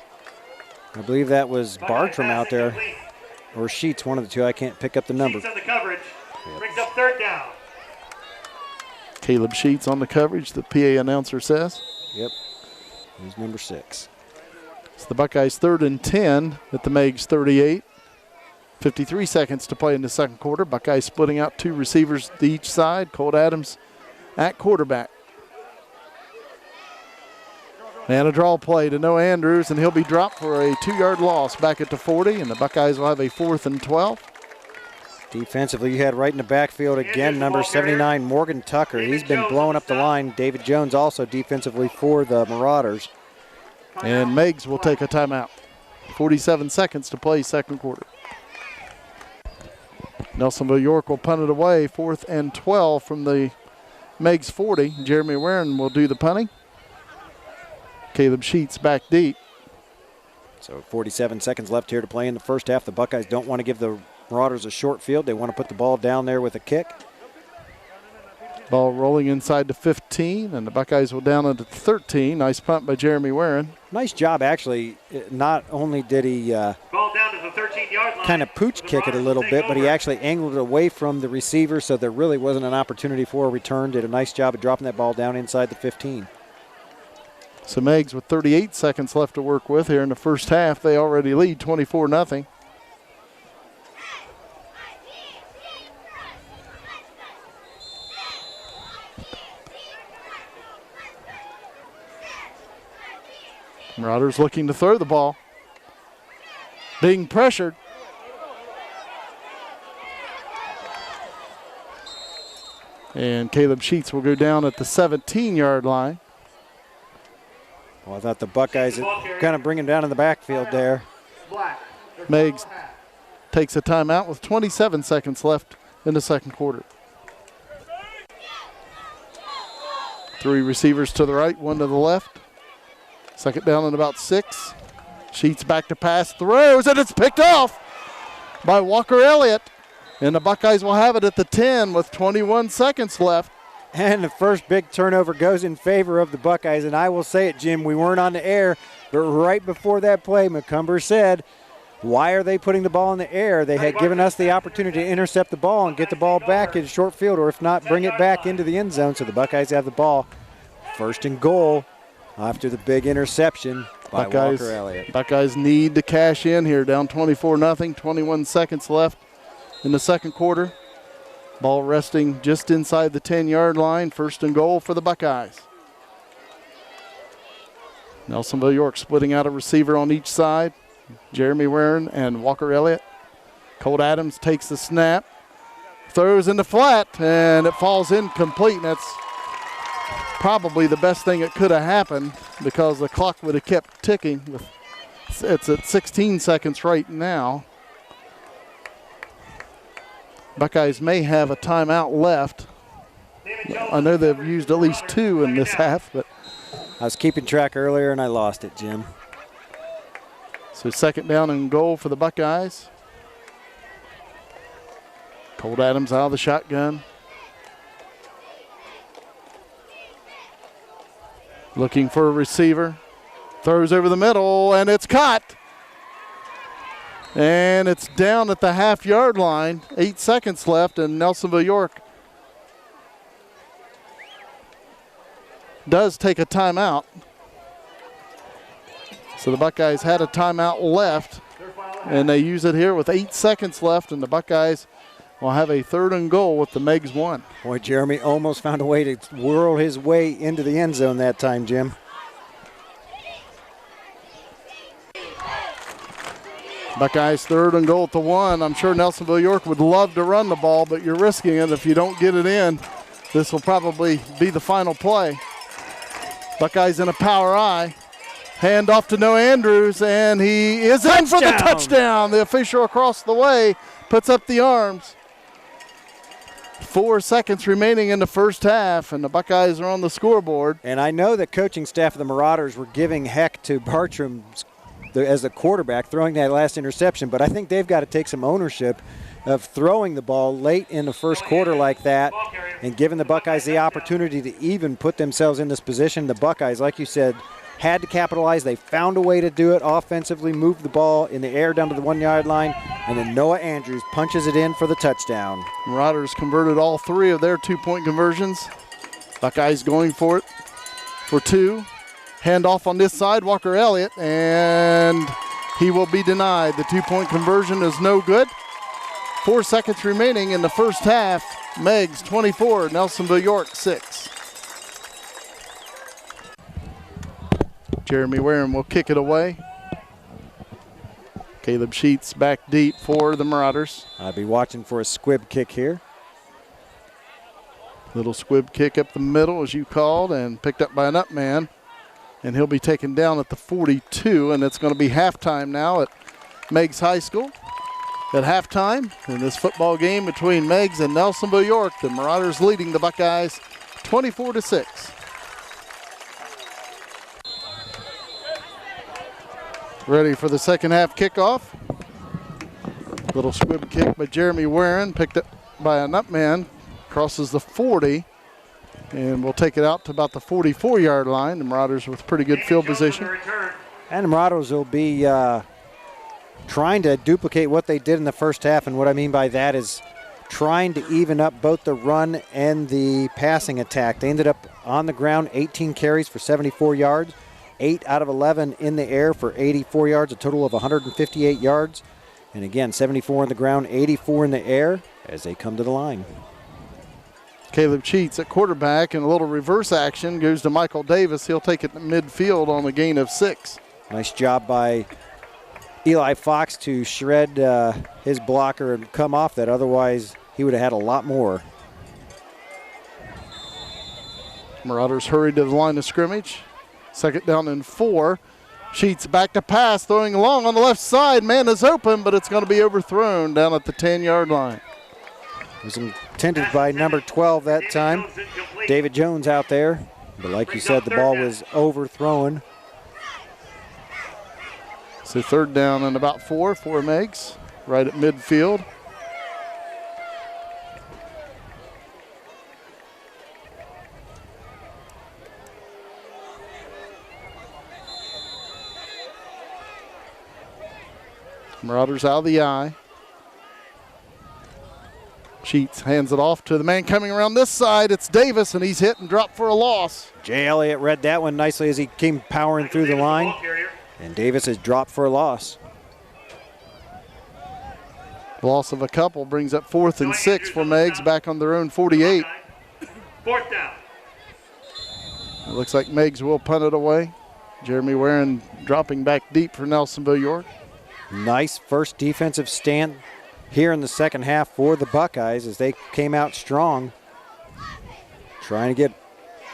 I believe that was Bartram out there, or Sheets, one of the two. I can't pick up the number. Sheets on the coverage. Brings up 3rd down. Caleb Sheets on the coverage, the PA announcer says. Yep, he's number 6. It's the Buckeyes 3rd and 10 at the Meigs 38. 53 seconds to play in the second quarter. Buckeyes splitting out 2 receivers to each side. Colt Adams at quarterback. And a draw play to Noah Andrews, and he'll be dropped for a 2-yard loss back at the 40, and the Buckeyes will have a 4th and 12. Defensively, you had right in the backfield again, number 79, Morgan Tucker. He's been blowing up the line. David Jones also defensively for the Marauders. And Meigs will take a timeout. 47 seconds to play second quarter. Nelsonville-York will punt it away. 4th and 12 from the Meigs 40. Jeremy Warren will do the punting. Caleb Sheets back deep. So 47 seconds left here to play in the first half. The Buckeyes don't want to give the Marauders a short field. They want to put the ball down there with a kick. Ball rolling inside the 15, and the Buckeyes will down it at 13. Nice punt by Jeremy Warren. Nice job, actually. Not only did he Ball down to the 13-yard line. kind of pooch kick it a little bit, but he actually angled it away from the receiver, so there really wasn't an opportunity for a return. Did a nice job of dropping that ball down inside the 15. So Meigs with 38 seconds left to work with here in the first half. They already lead 24-0. Marauders looking to throw the ball. Being pressured. And Caleb Sheets will go down at the 17-yard line. Well, I thought the Buckeyes kind of bring him down in the backfield there. Meigs takes a timeout with 27 seconds left in the second quarter. 3 receivers to the right, 1 to the left. Second down and about 6. Sheets back to pass, throws, and it's picked off by Walker Elliott. And the Buckeyes will have it at the 10 with 21 seconds left. And the first big turnover goes in favor of the Buckeyes. And I will say it, Jim, we weren't on the air, but right before that play, McCumber said, why are they putting the ball in the air? They had given us the opportunity to intercept the ball and get the ball back in short field, or if not, bring it back into the end zone. So the Buckeyes have the ball. First and goal after the big interception by Walker Elliott. Buckeyes need to cash in here, down 24-0, 21 seconds left in the second quarter. Ball resting just inside the 10-yard line. First and goal for the Buckeyes. Nelsonville-York splitting out a receiver on each side. Jeremy Warren and Walker Elliott. Colt Adams takes the snap, throws in the flat, and it falls incomplete. That's probably the best thing that could have happened because the clock would have kept ticking. It's at 16 seconds right now. Buckeyes may have a timeout left. I know they've used at least 2 in this half, but I was keeping track earlier and I lost it, Jim. So second down and goal for the Buckeyes. Colt Adams out of the shotgun. Looking for a receiver. Throws over the middle, and it's caught. And it's down at the half-yard line. 8 seconds left, and Nelsonville-York does take a timeout. So the Buckeyes had a timeout left, and they use it here with 8 seconds left, and the Buckeyes will have a third and goal with the Meigs 1. Boy, Jeremy almost found a way to whirl his way into the end zone that time, Jim. Buckeyes third and goal at the 1. I'm sure Nelsonville-York would love to run the ball, but you're risking it. If you don't get it in, this will probably be the final play. Buckeyes in a power I. Hand off to Noah Andrews, and he is in for the touchdown. The official across the way puts up the arms. 4 seconds remaining in the first half, and the Buckeyes are on the scoreboard. And I know the coaching staff of the Marauders were giving heck to Bartram as the quarterback throwing that last interception, but I think they've got to take some ownership of throwing the ball late in the first quarter like that and giving the Buckeyes the opportunity to even put themselves in this position. The Buckeyes, like you said, had to capitalize. They found a way to do it offensively, moved the ball in the air down to the 1-yard line, and then Noah Andrews punches it in for the touchdown. Marauders converted all 3 of their 2-point conversions. Buckeyes going for it for 2. Handoff on this side, Walker Elliott, and he will be denied. The 2-point conversion is no good. 4 seconds remaining in the first half. Meigs 24, Nelsonville-York 6. Jeremy Warren will kick it away. Caleb Sheets back deep for the Marauders. I'll be watching for a squib kick here. Little squib kick up the middle, as you called, and picked up by an up man. And he'll be taken down at the 42, and it's going to be halftime now at Meigs High School. At halftime in this football game between Meigs and Nelsonville-York, the Marauders leading the Buckeyes 24-6. Ready for the second half kickoff. Little squib kick by Jeremy Warren, picked up by a nut man, crosses the 40 And we'll take it out to about the 44-yard line. The Marauders with pretty good field position. And the Marauders will be trying to duplicate what they did in the first half. And what I mean by that is trying to even up both the run and the passing attack. They ended up on the ground 18 carries for 74 yards, 8 out of 11 in the air for 84 yards, a total of 158 yards. And again, 74 on the ground, 84 in the air as they come to the line. Caleb Cheats at quarterback, and a little reverse action goes to Michael Davis. He'll take it to midfield on the gain of 6. Nice job by Eli Fox to shred his blocker and come off that. Otherwise, he would have had a lot more. Marauders hurried to the line of scrimmage. 2nd down and 4. Sheets back to pass, throwing long on the left side. Man is open, but it's going to be overthrown down at the 10-yard line. It was intended by number 12 that time, David Jones out there. But like you said, the ball was overthrown. So 3rd down and about 4 for Meigs, right at midfield. Marauders out of the eye. Sheets hands it off to the man coming around this side. It's Davis, and he's hit and dropped for a loss. Jay Elliott read that one nicely as he came powering through the line. And Davis is dropped for a loss. Loss of a couple brings up 4th and 6 for Meigs back on their own 48. 4th down. It looks like Meigs will punt it away. Jeremy Warren dropping back deep for Nelsonville-York. Nice first defensive stand here in the second half for the Buckeyes as they came out strong, trying to get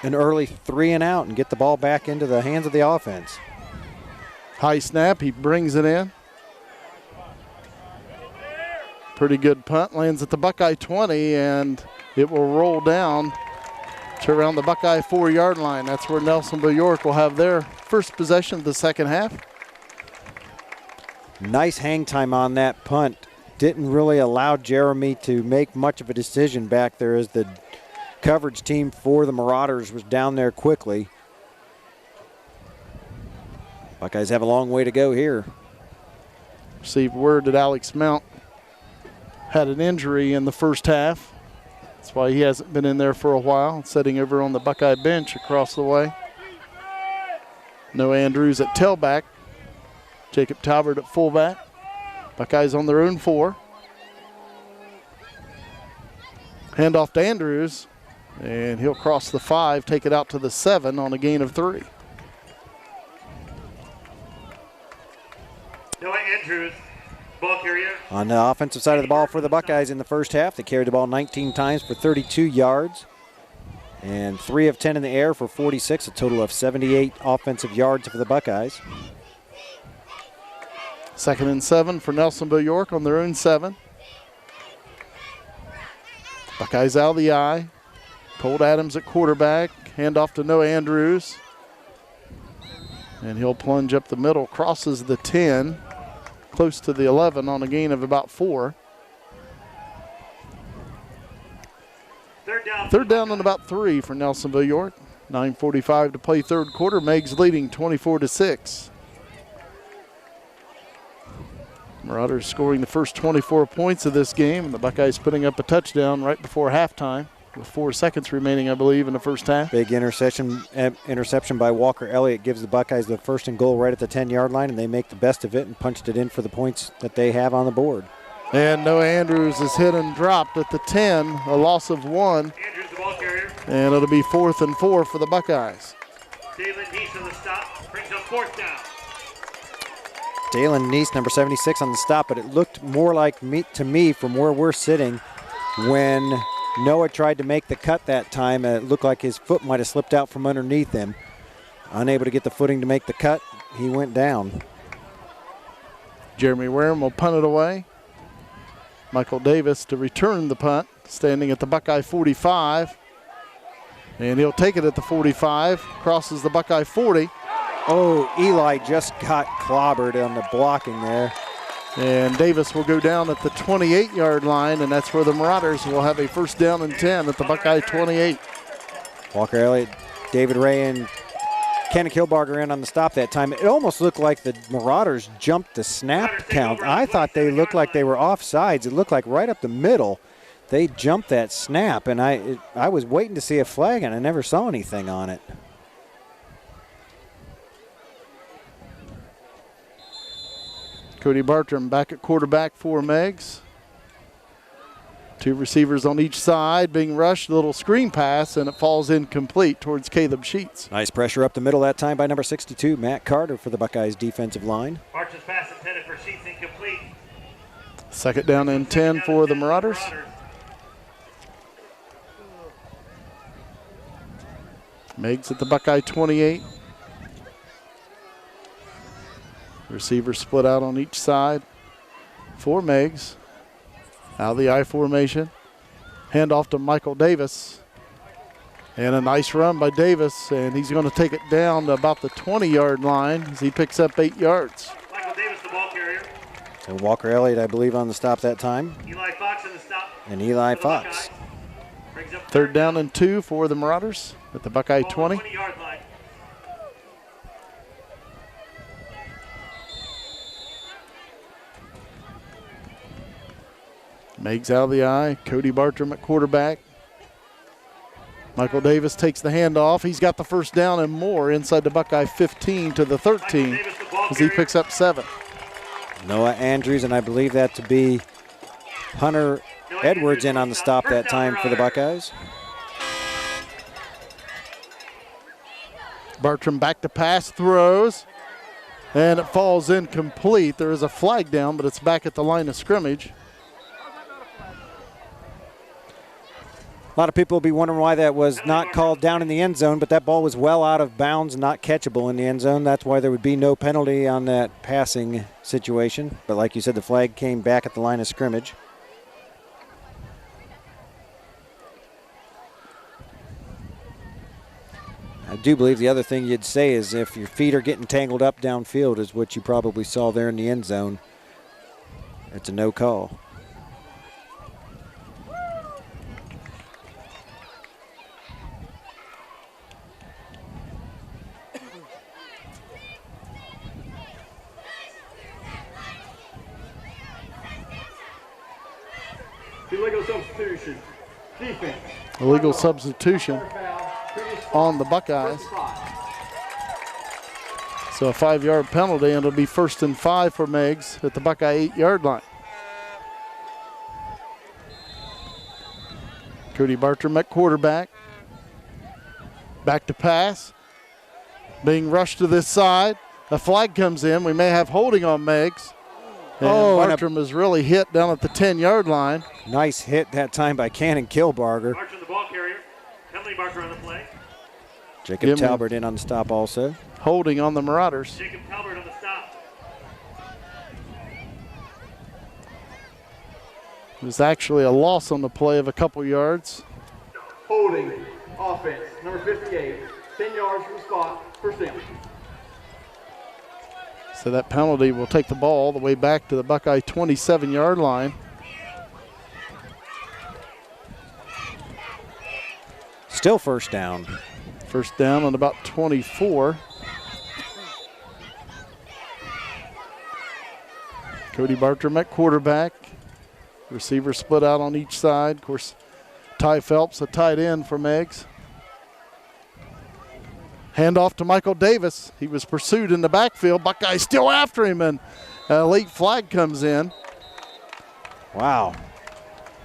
an early 3 and out and get the ball back into the hands of the offense. High snap, he brings it in. Pretty good punt, lands at the Buckeye 20, and it will roll down to around the Buckeye 4-yard line. That's where Nelsonville-York will have their first possession of the second half. Nice hang time on that punt. Didn't really allow Jeremy to make much of a decision back there as the coverage team for the Marauders was down there quickly. Buckeyes have a long way to go here. Received word that Alex Mount had an injury in the first half. That's why he hasn't been in there for a while, sitting over on the Buckeye bench across the way. No Andrews at tailback. Jacob Talbert at fullback. Buckeyes on their own 4. Handoff to Andrews, and he'll cross the 5, take it out to the 7 on a gain of 3. Noah Andrews, ball carrier. On the offensive side of the ball for the Buckeyes in the first half, they carried the ball 19 times for 32 yards and 3 of 10 in the air for 46, a total of 78 offensive yards for the Buckeyes. 2nd and 7 for Nelsonville-York on their own 7. Buckeyes out of the eye. Colt Adams at quarterback. Handoff to Noah Andrews. And he'll plunge up the middle, crosses the 10, close to the 11 on a gain of about 4. 3rd down and about 3 for Nelsonville-York. 9:45 to play 3rd quarter. Meigs leading 24-6. Marauders scoring the first 24 points of this game, and the Buckeyes putting up a touchdown right before halftime with 4 seconds remaining, I believe, in the first half. Big interception by Walker Elliott gives the Buckeyes the 1st and goal right at the 10-yard line, and they make the best of it and punched it in for the points that they have on the board. And Noah Andrews is hit and dropped at the 10, a loss of 1. Andrews, the ball carrier. And it'll be 4th and 4 for the Buckeyes. Dalen Neese on the stop, brings up 4th down. Dalen Neese, number 76 on the stop, but it looked more like to me from where we're sitting when Noah tried to make the cut that time. It looked like his foot might have slipped out from underneath him. Unable to get the footing to make the cut, he went down. Jeremy Wareham will punt it away. Michael Davis to return the punt, standing at the Buckeye 45. And he'll take it at the 45, crosses the Buckeye 40. Oh, Eli just got clobbered on the blocking there. And Davis will go down at the 28-yard line, and that's where the Marauders will have a 1st down and 10 at the Buckeye 28. Walker Elliott, David Ray, and Ken Kilbarger in on the stop that time. It almost looked like the Marauders jumped the snap count. I thought they looked like they were offsides. It looked like right up the middle they jumped that snap, and I was waiting to see a flag, and I never saw anything on it. Cody Bartram back at quarterback for Meigs. 2 receivers on each side being rushed. A little screen pass, and it falls incomplete towards Caleb Sheets. Nice pressure up the middle that time by number 62, Matt Carter, for the Buckeyes defensive line. Bartram's pass intended for Sheets incomplete. 2nd down and 10 for the Marauders. Meigs at the Buckeye 28. Receivers split out on each side for Meigs. Out of the I formation. Handoff to Michael Davis. And a nice run by Davis, and he's going to take it down to about the 20-yard line as he picks up 8 yards. Michael Davis, the ball carrier. So Walker Elliott, I believe, on the stop that time. Eli Fox in the stop. And Eli Fox. 3rd down and 2 for the Marauders at the Buckeye 20. 20-yard line. Meigs out of the eye. Cody Bartram at quarterback. Michael Davis takes the handoff. He's got the 1st down and more inside the Buckeye 15 to the 13 as he picks up 7. Noah Andrews, and I believe that to be Hunter Edwards in on the stop that time for the Buckeyes. Bartram back to pass, throws, and it falls incomplete. There is a flag down, but it's back at the line of scrimmage. A lot of people will be wondering why that was not called down in the end zone, but that ball was well out of bounds, not catchable in the end zone. That's why there would be no penalty on that passing situation. But like you said, the flag came back at the line of scrimmage. I do believe the other thing you'd say is if your feet are getting tangled up downfield, is what you probably saw there in the end zone, it's a no call. Illegal substitution. Defense. Illegal substitution on the Buckeyes. So a 5-yard penalty, and it'll be 1st and 5 for Meigs at the Buckeye 8-yard line. Cody Bartram at quarterback. Back to pass. Being rushed to this side. A flag comes in. We may have holding on Meigs. And Bartram is really hit down at the 10-yard line. Nice hit that time by Cannon Kilbarger. Bartram, the ball carrier. Penalty marker on the play. Jacob Talbert in on the stop also. Holding on the Marauders. Jacob Talbert on the stop. It was actually a loss on the play of a couple yards. Holding. Offense. Number 58. 10 yards from the spot. 1st down. So that penalty will take the ball all the way back to the Buckeye 27-yard line. Still 1st down. 1st down on about 24. Cody Bartram at quarterback. Receivers split out on each side. Of course, Ty Phelps, a tight end for Meigs. Handoff to Michael Davis. He was pursued in the backfield. Buckeye still after him, and a late flag comes in. Wow.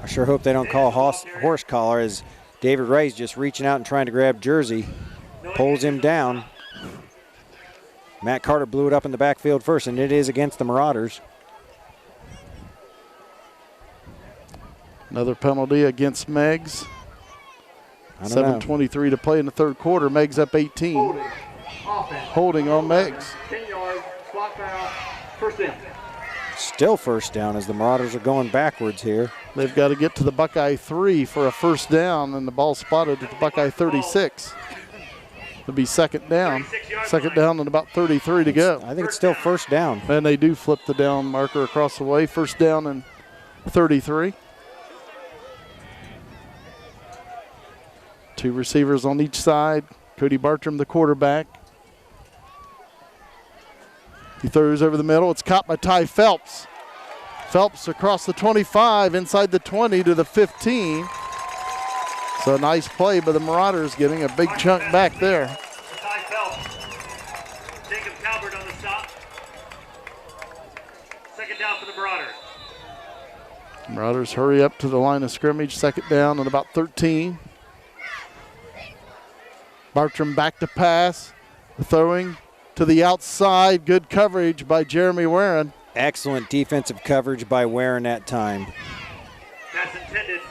I sure hope they don't call horse collar as David Ray's just reaching out and trying to grab Jersey. Pulls him down. Matt Carter blew it up in the backfield first, and it is against the Marauders. Another penalty against Meigs. 7:23 to play in the 3rd quarter. Meigs up 18. Holding on Meigs. 10 yards. Spot foul. 1st down. Still 1st down as the Marauders are going backwards here. They've got to get to the Buckeye 3 for a 1st down, and the ball spotted at the Buckeye 36. It'll be 2nd down. 2nd down and about 33 to go. I think it's still 1st down. And they do flip the down marker across the way. 1st down and 33. Two receivers on each side. Cody Bartram, the quarterback. He throws over the middle. It's caught by Ty Phelps. Phelps across the 25, inside the 20 to the 15. So a nice play by the Marauders, getting a big chunk back there. Ty Phelps. Jacob Talbert on the stop. Second down for the Marauders. Marauders hurry up to the line of scrimmage. Second down and about 13. Bartram back to pass. Throwing to the outside. Good coverage by Jeremy Warren. Excellent defensive coverage by Warren that time. That's intended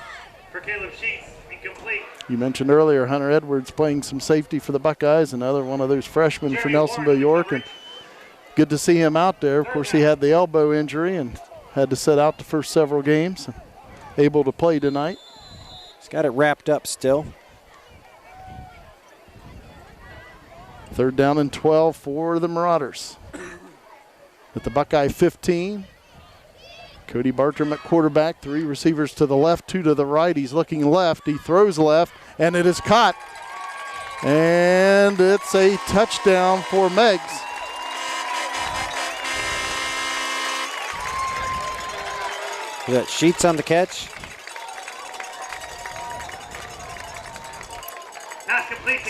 for Caleb Sheets. Incomplete. You mentioned earlier Hunter Edwards playing some safety for the Buckeyes, another one of those freshmen for Nelsonville-York, and good to see him out there. Of course, he had the elbow injury and had to sit out the first several games. Able to play tonight. He's got it wrapped up still. Third down and 12 for the Marauders. At the Buckeye 15. Cody Bartram at quarterback. Three receivers to the left, two to the right. He's looking left. He throws left, and it is caught. And it's a touchdown for Meigs. Is that Sheets on the catch?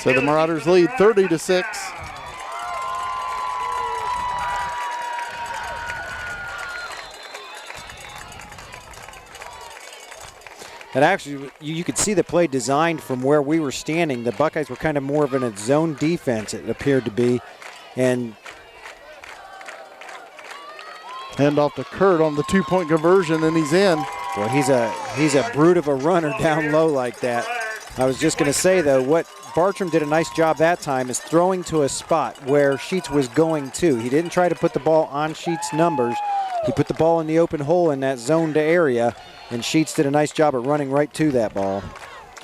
So the Marauders lead 30-6. And actually, you could see the play designed from where we were standing. The Buckeyes were kind of more of in a zone defense, it appeared to be. And hand off to Kurt on the two-point conversion, and he's in. well, he's a brute of a runner down low like that. I was just going to say, though, what Bartram did a nice job that time is throwing to a spot where Sheets was going to. He didn't try to put the ball on Sheets' numbers. He put the ball in the open hole in that zoned area, and Sheets did a nice job of running right to that ball.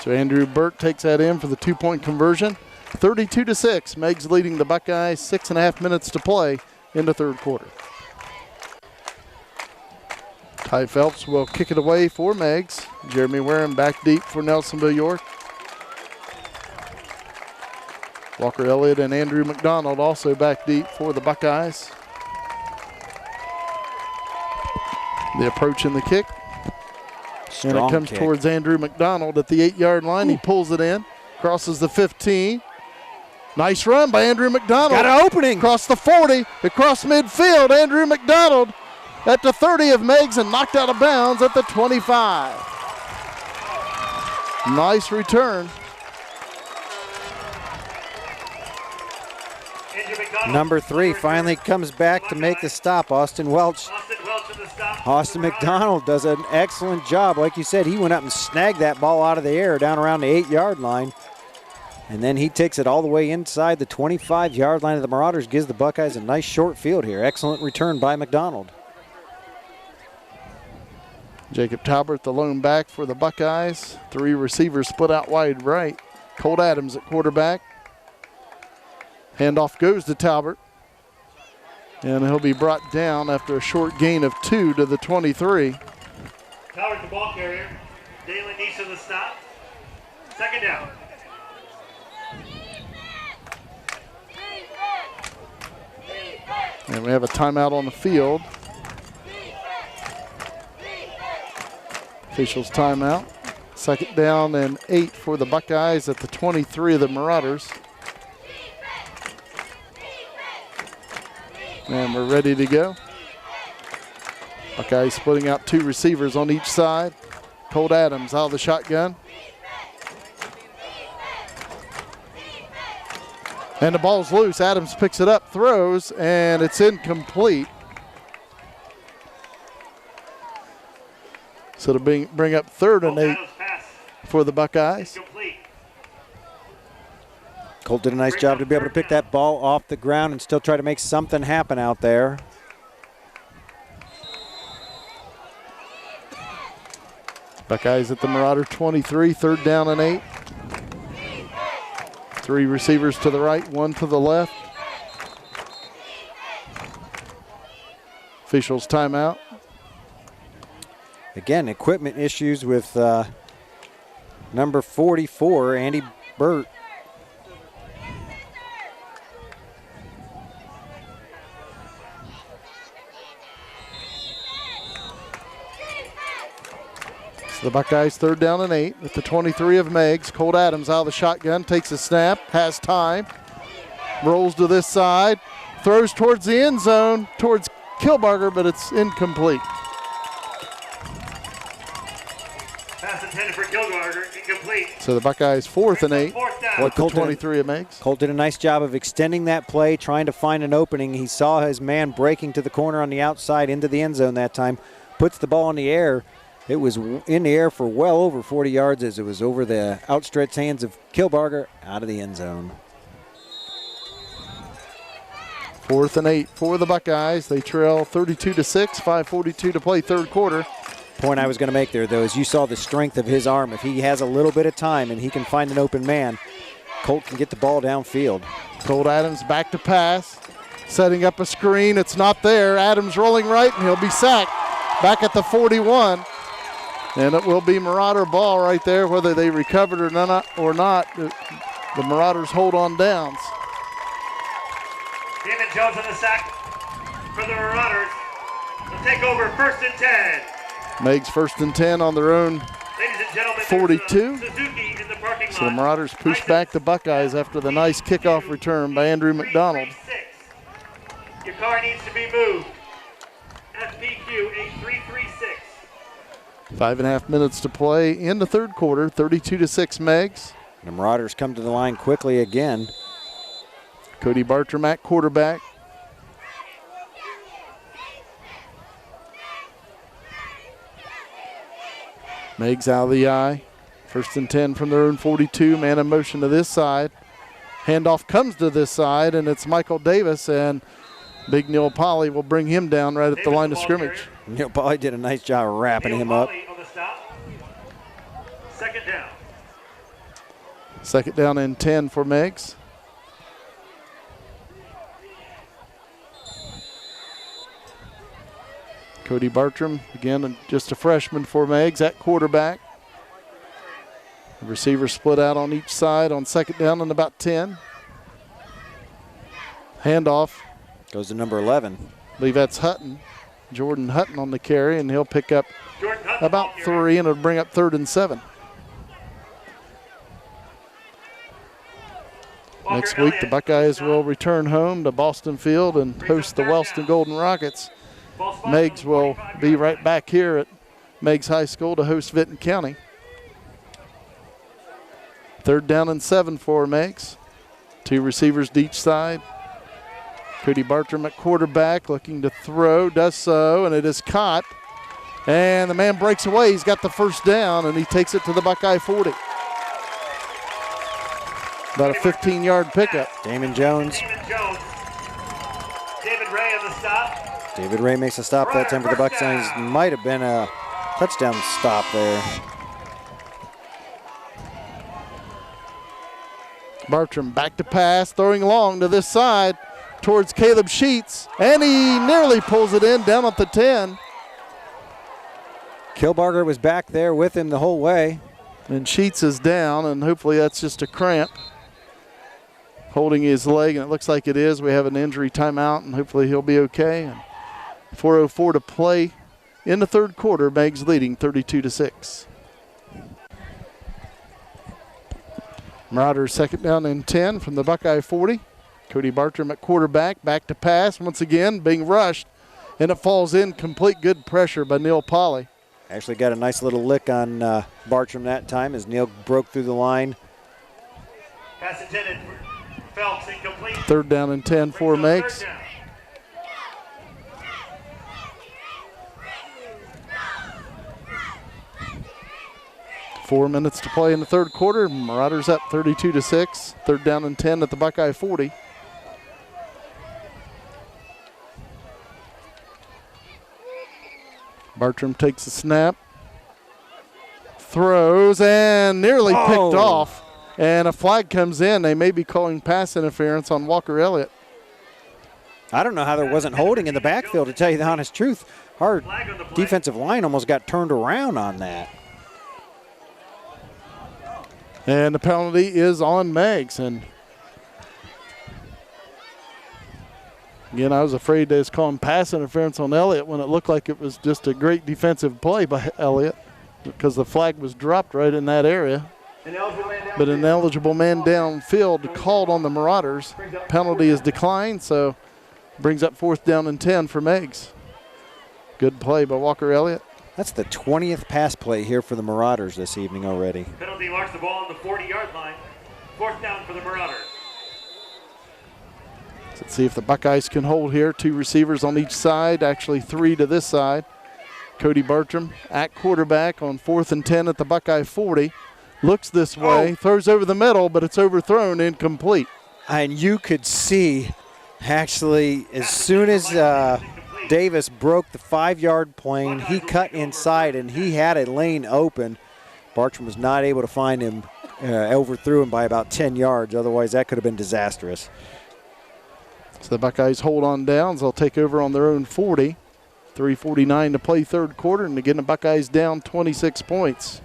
So Andrew Burt takes that in for the two-point conversion. 32-6. Meigs leading the Buckeyes. 6.5 minutes to play in the third quarter. Ty Phelps will kick it away for Meigs. Jeremy Warren back deep for Nelsonville-York. Walker Elliott and Andrew McDonald also back deep for the Buckeyes. The approach and the kick. And it comes towards Andrew McDonald at the 8-yard line. He pulls it in, crosses the 15. Nice run by Andrew McDonald. Got an opening. Across the 40, across midfield. Andrew McDonald at the 30 of Meigs and knocked out of bounds at the 25. Nice return. Number 3 finally comes back to make the stop. Austin Welch. Austin McDonald does an excellent job. Like you said, he went up and snagged that ball out of the air down around the 8-yard line. And then he takes it all the way inside the 25-yard line of the Marauders, gives the Buckeyes a nice short field here. Excellent return by McDonald. Jacob Talbert, the lone back for the Buckeyes. Three receivers split out wide right. Colt Adams at quarterback. Handoff goes to Talbert. And he'll be brought down after a short gain of 2 to the 23. Talbert, the ball carrier. Dalen Neeson the stop. Second down. And we have a timeout on the field. Officials timeout. Second down and 8 for the Buckeyes at the 23 of the Marauders. And we're ready to go. Buckeyes splitting out 2 receivers on each side. Colt Adams out of the shotgun. And the ball's loose. Adams picks it up, throws, and it's incomplete. So to bring up 3rd and 8 for the Buckeyes. Colt did a nice job to be able to pick that ball off the ground and still try to make something happen out there. Buckeyes at the Marauder 23, 3rd down and 8. 3 receivers to the right, 1 to the left. Officials timeout. Again, equipment issues with number 44, Andy spurt. So the Buckeyes 3rd down and 8 at the 23 of Meigs. Colt Adams out of the shotgun, takes a snap, has time, rolls to this side, throws towards the end zone, towards Kilbarger, but it's incomplete. Pass intended for Kilbarger, incomplete. So the Buckeyes 4th and 8 Fourth down. with the 23 of Meigs. Colt did a nice job of extending that play, trying to find an opening. He saw his man breaking to the corner on the outside into the end zone that time, puts the ball in the air. It was in the air for well over 40 yards as it was over the outstretched hands of Kilbarger out of the end zone. 4th and 8 for the Buckeyes. They trail 32-6, 5:42 to play 3rd quarter. Point I was going to make there, though, is you saw the strength of his arm. If he has a little bit of time and he can find an open man, Colt can get the ball downfield. Colt Adams back to pass, setting up a screen. It's not there. Adams rolling right, and he'll be sacked back at the 41. And it will be Marauder ball right there, whether they recovered or not. The Marauders hold on downs. Damon Jones on the sack for the Marauders. They'll take over 1st and 10. Meigs 1st and 10 on their own Ladies and gentlemen, 42. Suzuki in the parking lot. So the Marauders push back the Buckeyes after the nice kickoff return by Andrew McDonald. 8336. Your car needs to be moved. FPQ 8336. 5.5 minutes to play in the 3rd quarter, 32-6 Meigs. The Marauders come to the line quickly again. Cody Bartram at quarterback. Meigs out of the eye. 1st and 10 from their own 42. Man in motion to this side. Handoff comes to this side, and it's Michael Davis, and Big Neil Polly will bring him down right at the line of scrimmage. Neil Polly did a nice job of wrapping him up. On the stop. 2nd down. 2nd down and 10 for Meigs. Cody Bartram, again, just a freshman for Meigs at quarterback. The receivers split out on each side on 2nd down and about 10. Handoff. Goes to number 11. I believe that's Hutton. Jordan Hutton on the carry, and he'll pick up about 3, and it'll bring up 3rd and 7. Next week, the Buckeyes will return home to Boston Field and host the Wellston Golden Rockets. Meigs will be right back here at Meigs High School to host Vinton County. 3rd down and 7 for Meigs. 2 receivers to each side. Cody Bartram at quarterback, looking to throw, does so, and it is caught. And the man breaks away. He's got the 1st down, and he takes it to the Buckeye 40. About a 15-yard pickup. Damon Jones. David Ray on the stop. David Ray makes a stop that time for the Buckeyes. Might have been a touchdown stop there. Bartram back to pass, throwing long to this side towards Caleb Sheets, and he nearly pulls it in down at the 10. Kilbarger was back there with him the whole way. And Sheets is down, and hopefully that's just a cramp holding his leg, and it looks like it is. We have an injury timeout, and hopefully he'll be okay. And 4:04 to play in the 3rd quarter. Meigs leading 32-6. Marauders 2nd down and 10 from the Buckeye 40. Cody Bartram at quarterback, back to pass once again, being rushed, and it falls in complete. Good pressure by Neil Polly. Actually got a nice little lick on Bartram that time as Neil broke through the line. Pass intended. Phelps incomplete. 3rd down and 10 for Meigs. 4 minutes to play in the 3rd quarter. Marauders up 32-6. 3rd down and 10 at the Buckeye 40. Bartram takes a snap, throws, and nearly picked off. And a flag comes in. They may be calling pass interference on Walker Elliott. I don't know how there wasn't holding in the backfield, to tell you the honest truth. Our defensive line almost got turned around on that. And the penalty is on Meigs. And again, I was afraid they was calling pass interference on Elliott when it looked like it was just a great defensive play by Elliott because the flag was dropped right in that area. But an eligible man downfield called on the Marauders. Penalty is declined, so brings up 4th down and 10 for Meigs. Good play by Walker Elliott. That's the 20th pass play here for the Marauders this evening already. Penalty marks the ball on the 40-yard line. 4th down for the Marauders. Let's see if the Buckeyes can hold here. 2 receivers on each side, actually 3 to this side. Cody Bartram at quarterback on 4th and 10 at the Buckeye 40. Looks this way, throws over the middle, but it's overthrown, incomplete. And you could see, actually, as soon as Davis broke the 5-yard plane, he cut inside and he had a lane open. Bartram was not able to find him, overthrew him by about 10 yards. Otherwise, that could have been disastrous. So the Buckeyes hold on downs. They'll take over on their own 40. 3:49 to play 3rd quarter, and again the Buckeyes down 26 points.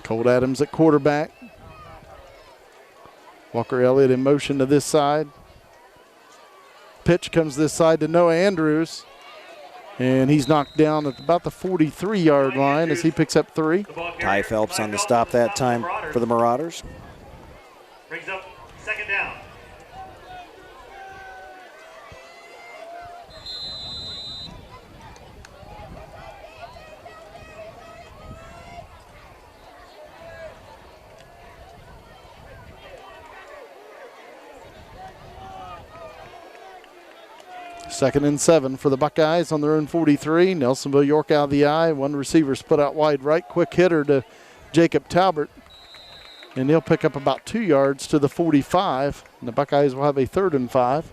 Colt Adams at quarterback. Walker Elliott in motion to this side. Pitch comes this side to Noah Andrews. And he's knocked down at about the 43-yard line as he picks up 3. Ty Phelps on the stop that time for the Marauders. Brings up 2nd down. Second and 7 for the Buckeyes on their own 43. Nelsonville-York out of the eye. 1 receiver split out wide right. Quick hitter to Jacob Talbert. And he'll pick up about 2 yards to the 45. And the Buckeyes will have a 3rd and 5.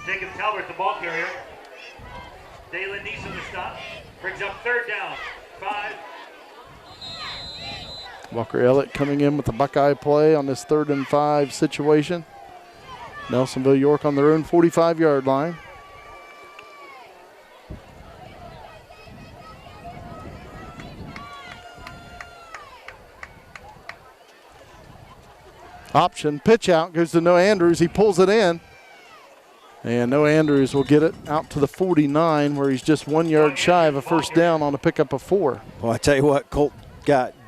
Jacob Talbert, the ball carrier. Dalen Neeson the stop. Brings up 3rd down. 5. Walker Elliott coming in with the Buckeye play on this 3rd and 5 situation. Nelsonville-York on their own 45-yard line. Option, pitch out, goes to Noah Andrews. He pulls it in. And Noah Andrews will get it out to the 49 where he's just 1 yard shy of a 1st down on a pickup of 4. Well, I tell you what, Colt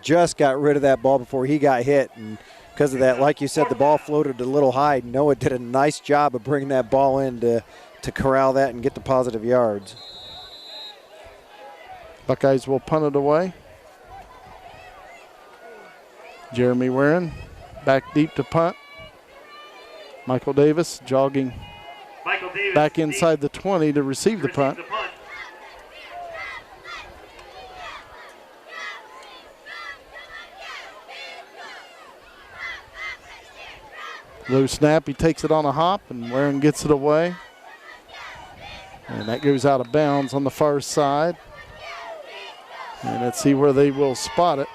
just got rid of that ball before he got hit. And because of that, like you said, the ball floated a little high. Noah did a nice job of bringing that ball in to corral that and get the positive yards. Buckeyes will punt it away. Jeremy Warren back deep to punt. Michael Davis jogging back inside the 20 to receive the punt. Low snap, he takes it on a hop, and Warren gets it away. And that goes out of bounds on the far side. And let's see where they will spot it.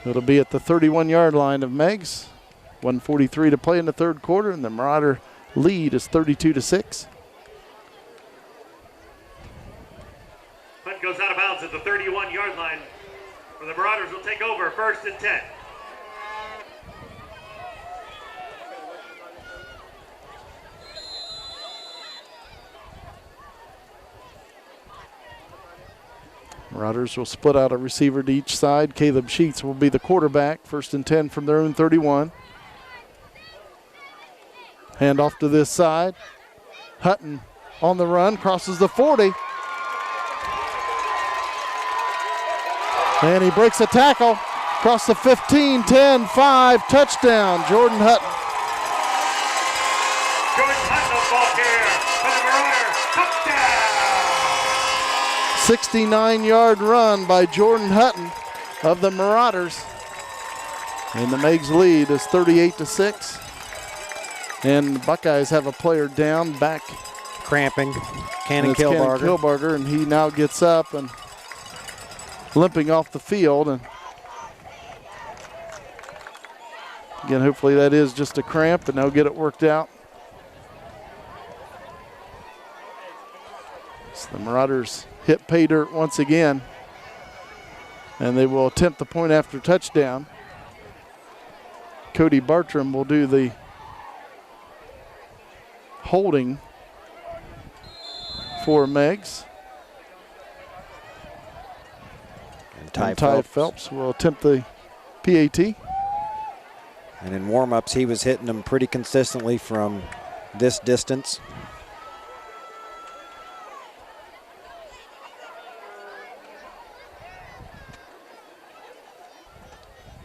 It'll be at the 31-yard line of Meigs. 1:43 to play in the 3rd quarter, and the Marauder lead is 32-6. Punt goes out of bounds at the 31-yard line, where the Marauders will take over 1st and 10. Marauders will split out a receiver to each side. Caleb Sheets will be the quarterback. 1st and 10 from their own 31. Hand off to this side. Hutton on the run, crosses the 40. And he breaks a tackle. Across the 15, 10, 5, touchdown, Jordan Hutton. Jordan Hutton, the ball carrier for the Marauders, touchdown! 69-yard run by Jordan Hutton of the Marauders. And the Meigs lead is 38-6. And the Buckeyes have a player down back. Cramping. Cannon Kilbarger. And he now gets up and limping off the field. And again, hopefully that is just a cramp and they'll get it worked out. The Marauders hit pay dirt once again, and they will attempt the point after touchdown. Cody Bartram will do the holding for Meigs. And Ty Phelps will attempt the PAT. And in warm-ups, he was hitting them pretty consistently from this distance.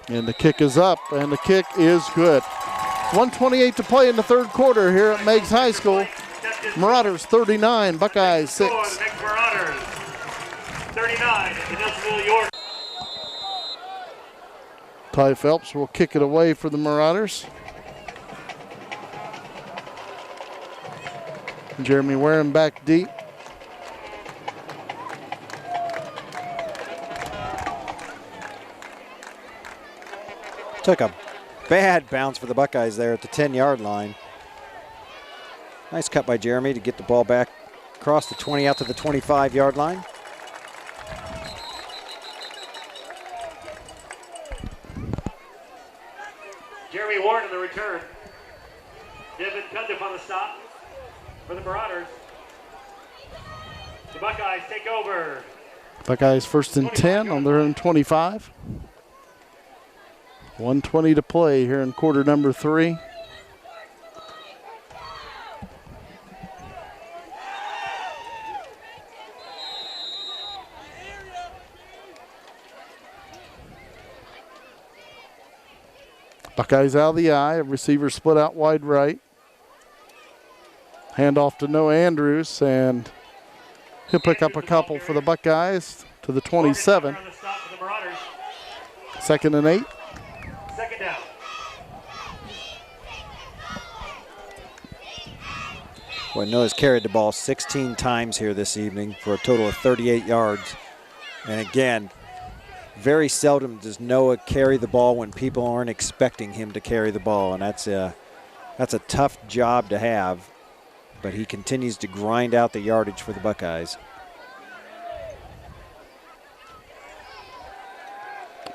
And the kick is up, and the kick is good. 1:28 to play in the third quarter here at Meigs High School. Marauders 39, Buckeyes 6. The Meigs Marauders 39 in Nelsonville-York. Ty Phelps will kick it away for the Marauders. Jeremy Warren back deep. Took a bad bounce for the Buckeyes there at the 10-yard line. Nice cut by Jeremy to get the ball back across the 20 out to the 25-yard line. Jeremy Ward in the return. Devin Cundiff on the stop for the Marauders. The Buckeyes take over. Buckeyes first and 10 on their own 25. 1:20 to play here in quarter number 3. Buckeyes out of the eye. Receiver split out wide right. Handoff to Noah Andrews, and he'll pick up a couple for the Buckeyes to the 27. Second and 8. Second down. Well, Noah's carried the ball 16 times here this evening for a total of 38 yards. And again, very seldom does Noah carry the ball when people aren't expecting him to carry the ball, and that's a tough job to have. But he continues to grind out the yardage for the Buckeyes.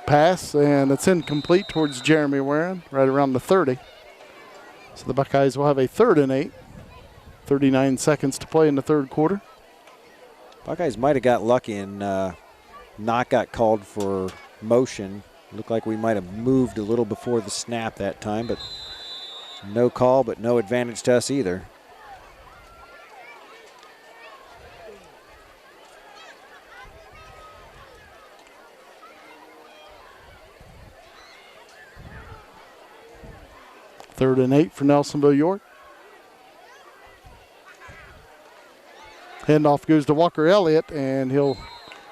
Pass, and it's incomplete towards Jeremy Warren, right around the 30. So the Buckeyes will have a 3rd and 8. 39 seconds to play in the third quarter. Buckeyes might have got lucky and not got called for motion. Looked like we might have moved a little before the snap that time, but no call, but no advantage to us either. Third and 8 for Nelsonville-York. Handoff goes to Walker Elliott, and he'll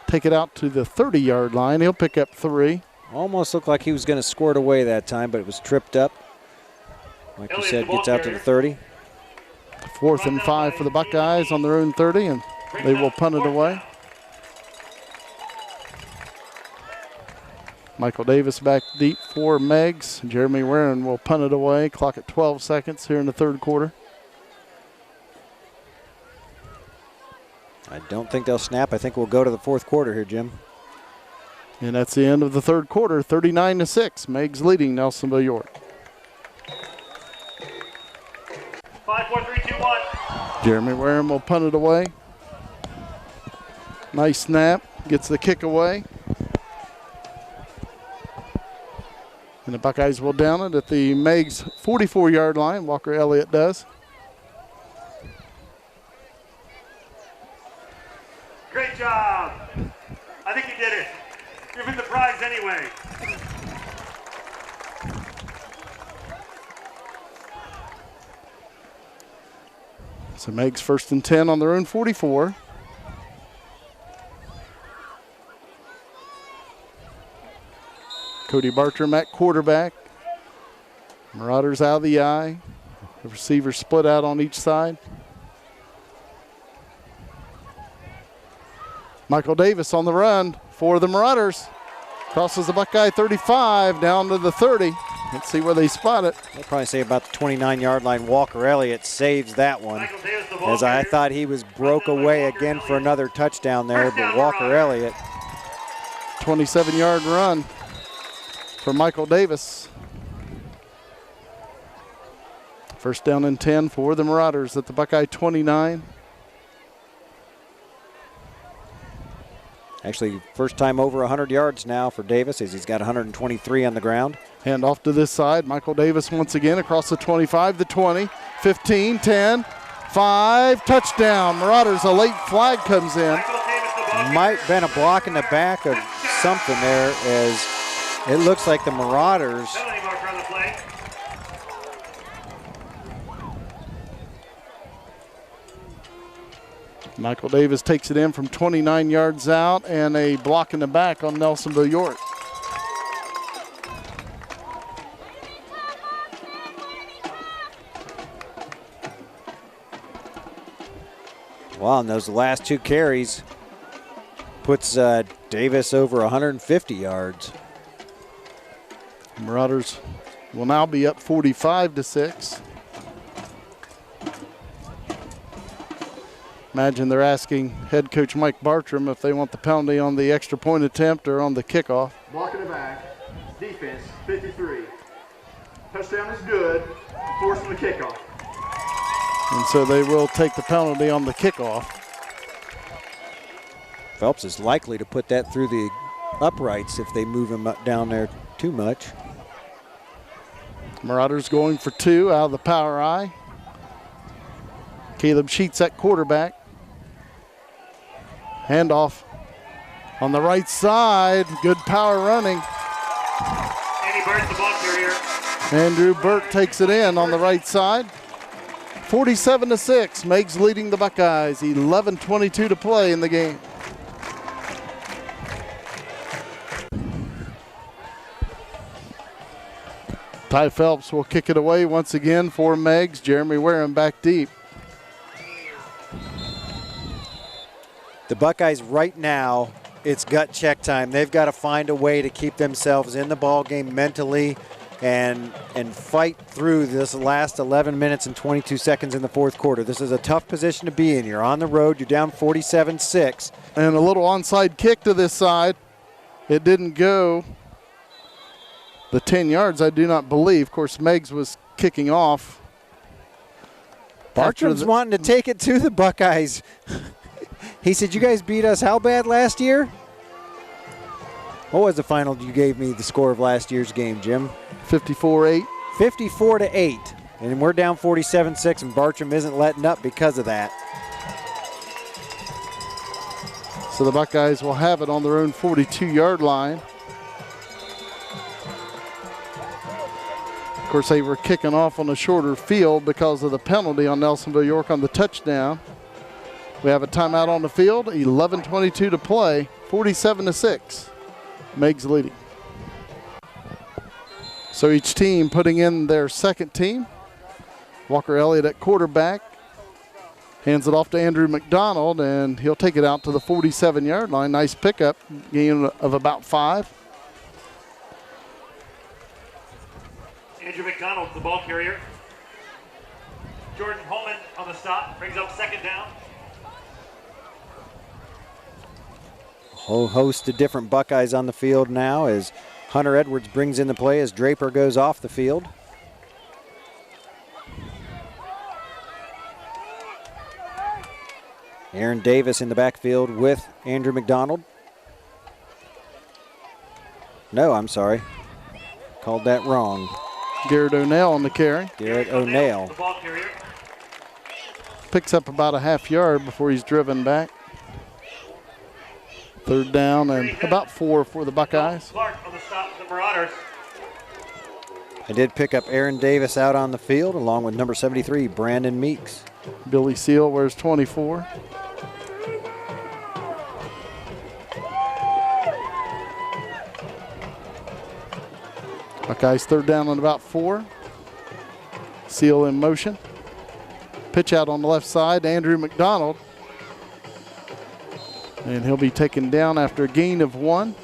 take it out to the 30-yard line. He'll pick up 3. Almost looked like he was going to score it away that time, but it was tripped up. Like you said, gets out to the 30. 4th and 5 for the Buckeyes on their own 30, and they will punt it away. Michael Davis back deep for Meigs. Jeremy Warren will punt it away. Clock at 12 seconds here in the third quarter. I don't think they'll snap. I think we'll go to the fourth quarter here, Jim. And that's the end of the third quarter, 39-6. Meigs leading Nelsonville-York. 5, 4, 3, 2, 1. Jeremy Warren will punt it away. Nice snap. Gets the kick away. And the Buckeyes will down it at the Meigs 44-yard line. Walker Elliott does. Great job. I think you did it. You're in the prize anyway. So Meigs first and 10 on their own 44. Cody Bartram at quarterback. Marauders out of the eye. The receivers split out on each side. Michael Davis on the run for the Marauders. Crosses the Buckeye 35 down to the 30, Let's see where they spot it. I'll probably say about the 29-yard line. Walker Elliott saves that one, Michael Davis, the ball as I carrier. thought he was broke away again for another touchdown there, but Walker Elliott. 27-yard run for Michael Davis. First down and 10 for the Marauders at the Buckeye 29. Actually, first time over 100 yards now for Davis, as he's got 123 on the ground. Hand off to this side. Michael Davis once again across the 25, the 20, 15, 10, 5, touchdown. Marauders, a late flag comes in. Michael Davis, the ball carrier. Might been a block in the back of something there, as it looks like the Marauders. Penalty marker on the play. Michael Davis takes it in from 29 yards out, and a block in the back on Nelsonville-York. Wow, and those last two carries puts Davis over 150 yards. Marauders will now be up 45-6. Imagine they're asking head coach Mike Bartram if they want the penalty on the extra point attempt or on the kickoff. Block in the back. Defense, 53. Touchdown is good. Forcing the kickoff. And so they will take the penalty on the kickoff. Phelps is likely to put that through the uprights if they move him up down there too much. Marauders going for 2 out of the power eye. Caleb Sheets at quarterback. Handoff on the right side. Good power running. Andy Burns, the ball carrier. Andrew Burt takes it in on the right side. 47-6. Meigs leading the Buckeyes. 11:22 to play in the game. Ty Phelps will kick it away once again for Meigs. Jeremy Wareham back deep. The Buckeyes right now, it's gut check time. They've got to find a way to keep themselves in the ball game mentally and fight through this last 11 minutes and 22 seconds in the fourth quarter. This is a tough position to be in. You're on the road. You're down 47-6. And a little onside kick to this side. It didn't go the 10 yards, I do not believe. Of course, Meigs was kicking off. Bartram's wanting to take it to the Buckeyes. He said, you guys beat us how bad last year? What was the final you gave me the score of last year's game, Jim? 54-8. 54-8. And we're down 47-6, and Bartram isn't letting up because of that. So the Buckeyes will have it on their own 42-yard line. Of course, they were kicking off on a shorter field because of the penalty on Nelsonville-York on the touchdown. We have a timeout on the field, 11:22 to play, 47-6. Meigs leading. So each team putting in their second team. Walker Elliott at quarterback. Hands it off to Andrew McDonald, and he'll take it out to the 47-yard line. Nice pickup, gain of about 5. Andrew McDonald, the ball carrier. Jordan Holman on the stop, brings up second down. Whole host of different Buckeyes on the field now as Hunter Edwards brings in the play as Draper goes off the field. Aaron Davis in the backfield with Andrew McDonald. No, I'm sorry. Called that wrong. Garrett O'Neill on the carry. Garrett O'Neill. The ball carrier. Picks up about a half yard before he's driven back. Third down and about 4 for the Buckeyes. Clark on the stop for the Marauders. I did pick up Aaron Davis out on the field along with number 73, Brandon Meigs. Billy Seal wears 24. Buckeyes third down and about 4. Seal in motion. Pitch out on the left side, Andrew McDonald. And he'll be taken down after a gain of 1.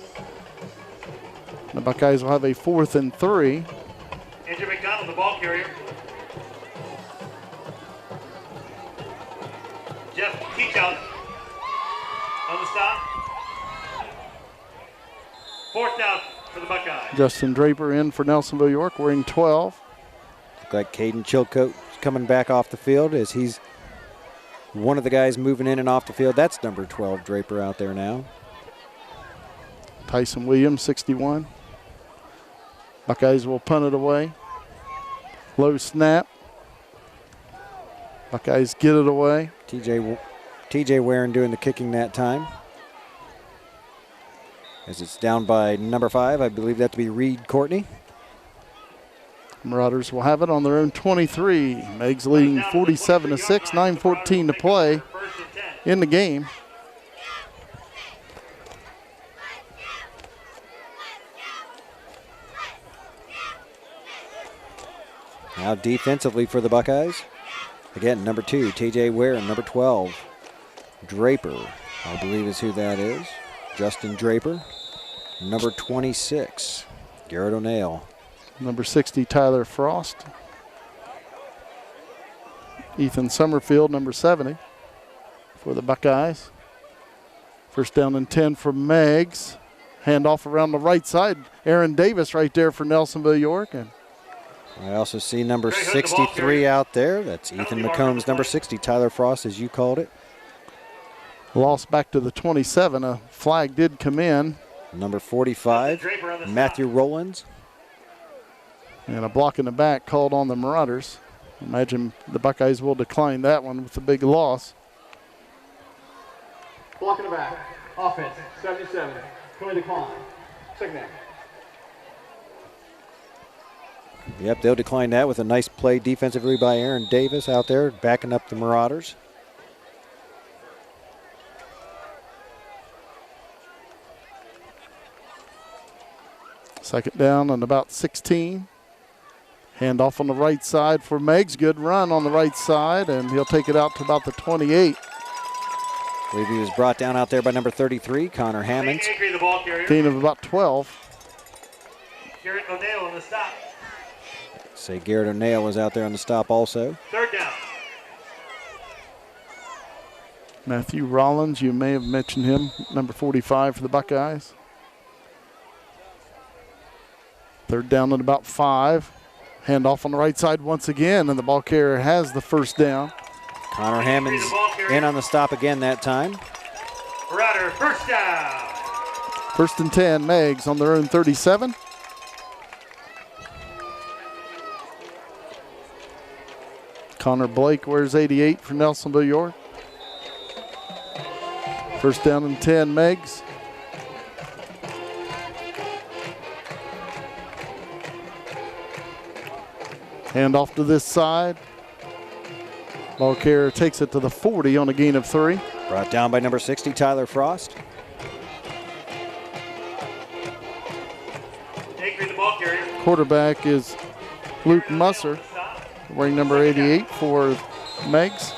The Buckeyes will have a 4th and 3. ball carrier. Jeff Keachout on the stop. 4th down for the Buckeyes. Justin Draper in for Nelsonville-York, wearing 12. Look like Caden Chilcote coming back off the field as he's one of the guys moving in and off the field. That's number 12 Draper out there now. Tyson Williams, 61. Buckeyes will punt it away. Low snap. Buckeyes get it away. TJ Warren doing the kicking that time. As it's down by number 5, I believe that to be Reed Courtney. Marauders will have it on their own 23. Meigs leading 47-6, 9:14 to play in the game. Now defensively for the Buckeyes. Again, number 2, TJ Ware, and number 12, Draper, I believe is who that is. Justin Draper. Number 26, Garrett O'Neill. Number 60, Tyler Frost. Ethan Summerfield, number 70 for the Buckeyes. First down and 10 for Meigs. Handoff around the right side. Aaron Davis right there for Nelsonville-York. And I also see number 63 out there. That's Ethan McCombs, number 60, Tyler Frost, as you called it. lost back to the 27. A flag did come in. Number 45, Matthew Rollins. And a block in the back called on the Marauders. Imagine the Buckeyes will decline that one with a big loss. Block in the back. Offense, 77. Going to decline. Second down. Yep, they'll decline that with a nice play defensively by Aaron Davis out there backing up the Marauders. Second down and about 16. Handoff on the right side for Meigs. Good run on the right side, and he'll take it out to about the 28. I believe he was brought down out there by number 33, Connor Hammonds. Gain of about 12. Garrett O'Neill on the stop. Say Garrett O'Neill was out there on the stop also. Third down. Matthew Rollins, you may have mentioned him, number 45 for the Buckeyes. Third down and about 5. Handoff on the right side once again, and the ball carrier has the first down. Connor Hammonds in on the stop again that time. Marauder, first down. First and 10, Meigs on their own 37. Connor Blake wears 88 for Nelsonville-York. First down and 10, Meigs. Hand off to this side. Ball carrier takes it to the 40 on a gain of 3. Brought down by number 60, Tyler Frost. The ball carrier. Quarterback is Luke Musser, wearing number 88 for Meigs.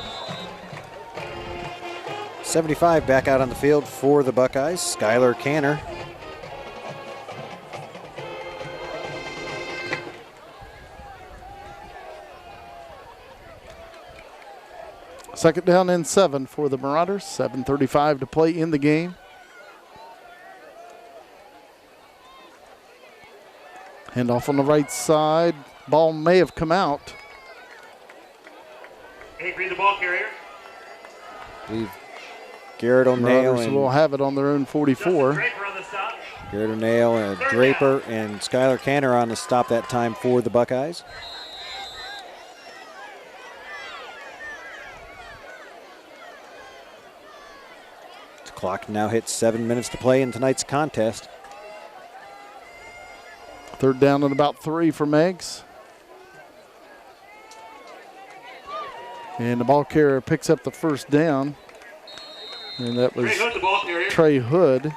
75 back out on the field for the Buckeyes, Skylar Canner. Second down and 7 for the Marauders. 7:35 to play in the game. Handoff on the right side. Ball may have come out. Avery, the ball carrier. I believe Garrett O'Neill Marauders will have it on their own 44. Draper on the stop. Garrett O'Neill and Draper and Skylar Canner on the stop that time for the Buckeyes. The clock now hits 7 minutes to play in tonight's contest. Third down and about 3 for Meigs. And the ball carrier picks up the first down. And that was Trey Hood, the ball carrier. Trey Hood.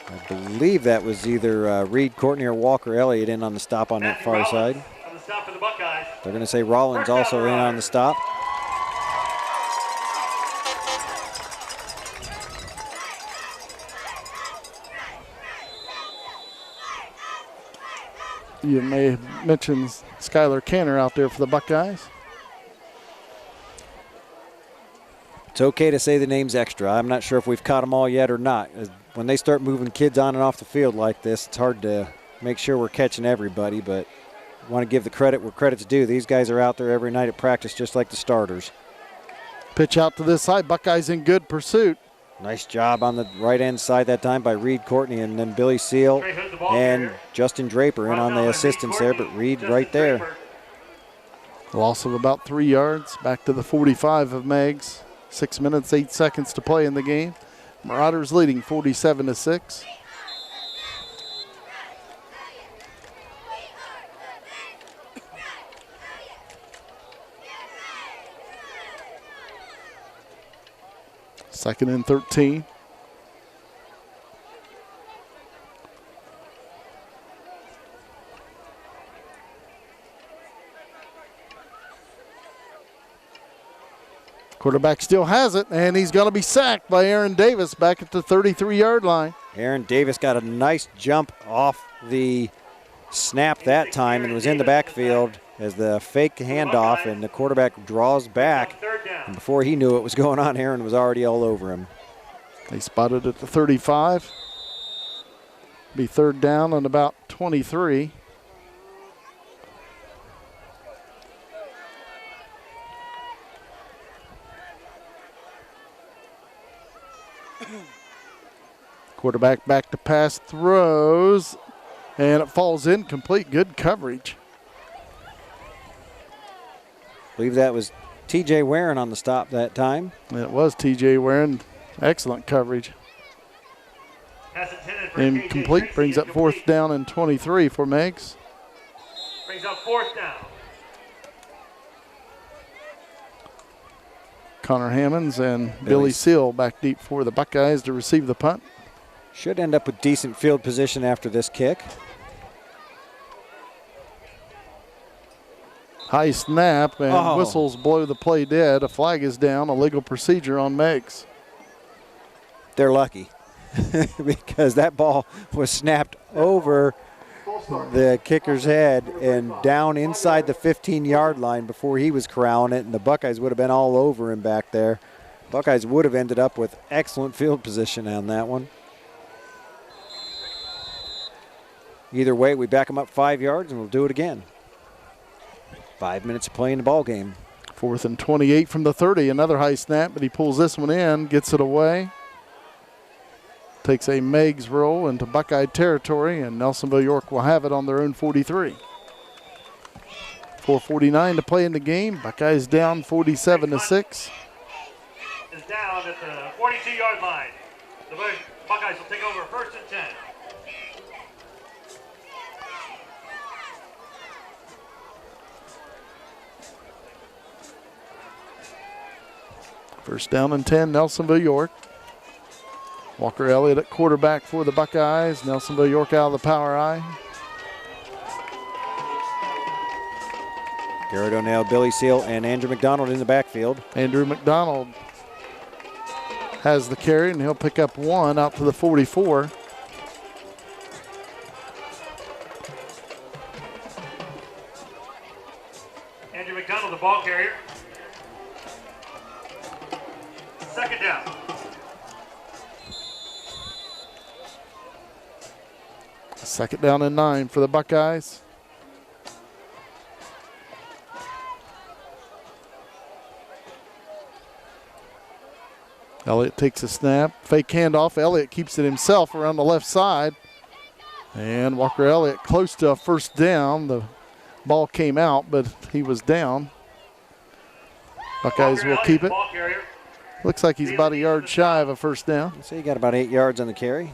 I believe that was either Reed Courtney or Walker Elliott in on the stop on that far side. On the stop for the Buckeyes. They're going to say Rollins also in on the stop. You may have mentioned Skylar Canner out there for the Buckeyes. It's okay to say the names extra. I'm not sure if we've caught them all yet or not. When they start moving kids on and off the field like this, it's hard to make sure we're catching everybody, but I want to give the credit where credit's due. These guys are out there every night at practice just like the starters. Pitch out to this side. Buckeyes in good pursuit. Nice job on the right-hand side that time by Reed Courtney, and then Billy Seal and Justin Draper in on the assistance there, but Reed right there. Loss of about 3 yards. Back to the 45 of Meigs. 6 minutes, 8 seconds to play in the game. Marauders leading 47-6. Second and 13. Quarterback still has it, and he's going to be sacked by Aaron Davis back at the 33-yard line. Aaron Davis got a nice jump off the snap that time and was in the backfield as the fake handoff, and the quarterback draws back. And before he knew what was going on, Aaron was already all over him. They spotted at the 35. Be third down on about 23. Quarterback back to pass, throws, and it falls incomplete. Good coverage. I believe that was T.J. Warren on the stop that time. And it was T.J. Warren. Excellent coverage. Incomplete, brings up fourth down and 23 for Meigs. Brings up fourth down. Connor Hammonds and Billy Seal back deep for the Buckeyes to receive the punt. Should end up with decent field position after this kick. High snap, and whistles blow the play dead. A flag is down, a legal procedure on Meigs. They're lucky because that ball was snapped over the kicker's head and down inside the 15-yard line before he was corralling it, and the Buckeyes would have been all over him back there. Buckeyes would have ended up with excellent field position on that one. Either way, we back them up 5 yards, and we'll do it again. 5 minutes of play in the ball game. Fourth and 28 from the 30. Another high snap, but he pulls this one in, gets it away. Takes a Meigs roll into Buckeye territory, and Nelsonville-York will have it on their own 43. 4:49 to play in the game. Buckeyes down 47-6. Is down at the 42-yard line. The Buckeyes will take over first and 10. First down and 10, Nelsonville-York. Walker Elliott at quarterback for the Buckeyes. Nelsonville-York out of the power I. Garrett O'Neill, Billy Seal, and Andrew McDonald in the backfield. Andrew McDonald has the carry, and he'll pick up one out to the 44. Andrew McDonald, the ball carrier. Second down. Second down and 9 for the Buckeyes. Elliott takes a snap, fake handoff. Elliott keeps it himself around the left side. And Walker Elliott close to a first down. The ball came out, but he was down. Buckeyes will keep it. Looks like he's about a yard shy of a first down. So he got about 8 yards on the carry.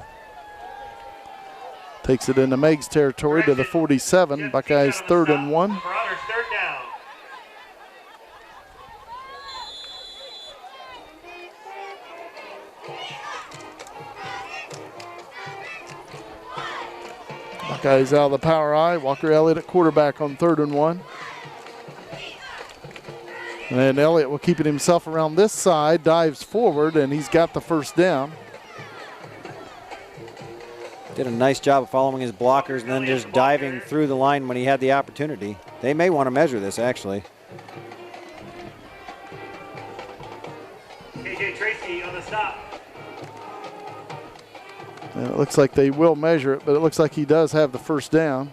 Takes it into Meigs territory to the 47. Buckeyes 3rd and 1. Marauders third down. Buckeyes out of the power I. Walker Elliott at quarterback on 3rd and 1. And then Elliott will keep it himself around this side, dives forward, and he's got the first down. Did a nice job of following his blockers and then just diving through the line when he had the opportunity. They may want to measure this, actually. KJ Tracy on the stop. And it looks like they will measure it, but it looks like he does have the first down.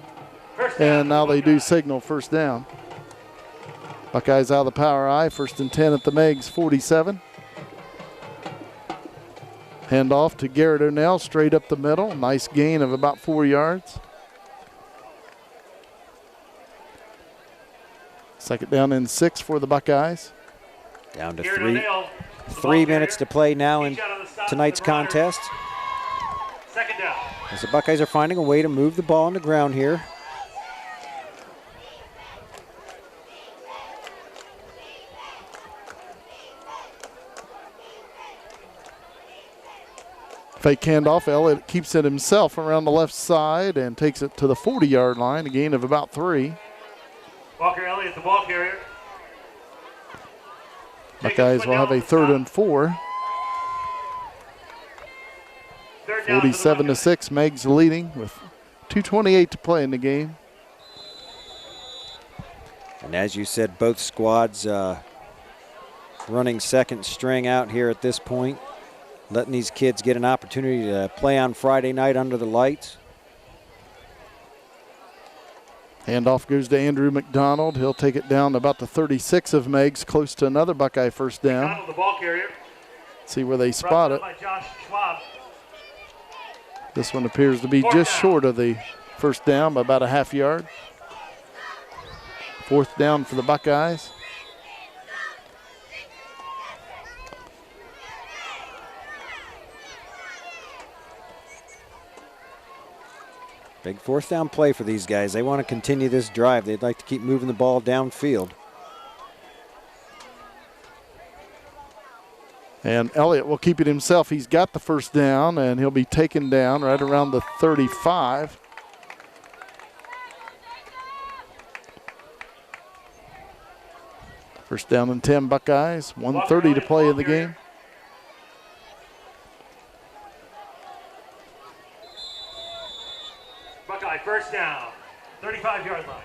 And now they do signal first down. Buckeyes out of the power I, 1st and 10 at the Meigs 47. Hand off to Garrett O'Neill, straight up the middle. Nice gain of about 4 yards. 2nd down and 6 for the Buckeyes. Down to 3 minutes to play now in tonight's contest. 2nd down. As the Buckeyes are finding a way to move the ball on the ground here. Fake handoff. Elliott keeps it himself around the left side and takes it to the 40-yard line, a gain of about 3. Walker Elliott, the ball carrier. Buckeyes will have a 3rd and 4. 47-6, Meigs leading with 2:28 to play in the game. And as you said, both squads running second string out here at this point, letting these kids get an opportunity to play on Friday night under the lights. Handoff goes to Andrew McDonald. He'll take it down to about the 36 of Meigs, close to another Buckeye first down. McDonald, the ball carrier. See where they spot it. By Josh Schwab. This one appears to be just short of the first down by about a half yard. 4th down for the Buckeyes. Big 4th down play for these guys. They want to continue this drive. They'd like to keep moving the ball downfield. And Elliott will keep it himself. He's got the first down, and he'll be taken down right around the 35. First down and 10 Buckeyes. 1:30 to play in the game. Buckeye first down, 35-yard line.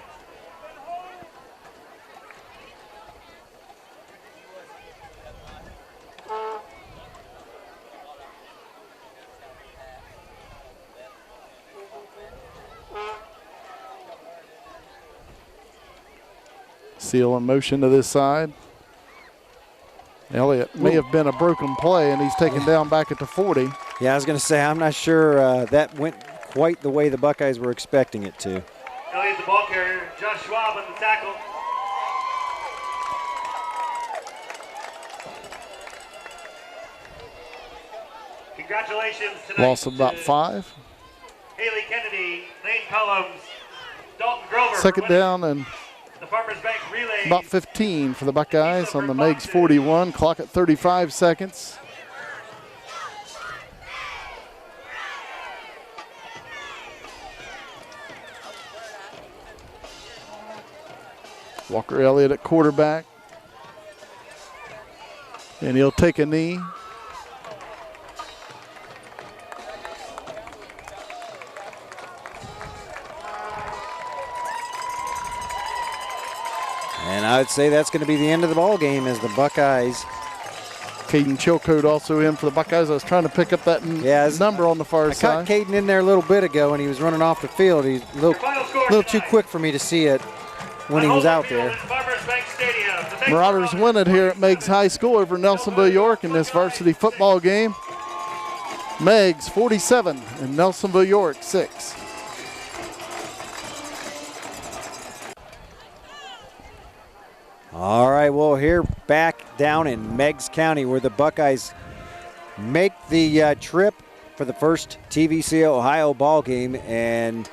Seal in motion to this side. Elliott may have been a broken play, and he's taken down back at the 40. Yeah, I was going to say, I'm not sure that went quite the way the Buckeyes were expecting it to. Elliott, the ball carrier. Josh Schwab on the tackle. Congratulations tonight. Loss of about 5. Haley Kennedy, Lane Cullums, Dalton Grover. 2nd down and the Farmers Bank relay. about 15 for the Buckeyes on the Meigs 41. Clock at 35 seconds. Walker Elliott at quarterback. And he'll take a knee. And I would say that's going to be the end of the ball game as the Buckeyes. Caden Chilcote also in for the Buckeyes. I was trying to pick up that number on the far I side. caught Caden in there a little bit ago and he was running off the field. He's a little too quick for me to see it when he was out there. Marauders win it here at Meigs High School over Nelsonville-York in this varsity football game. Meigs 47 and Nelsonville-York 6. All right, well, here back down in Meigs County where the Buckeyes make the trip for the first TVC Ohio ball game and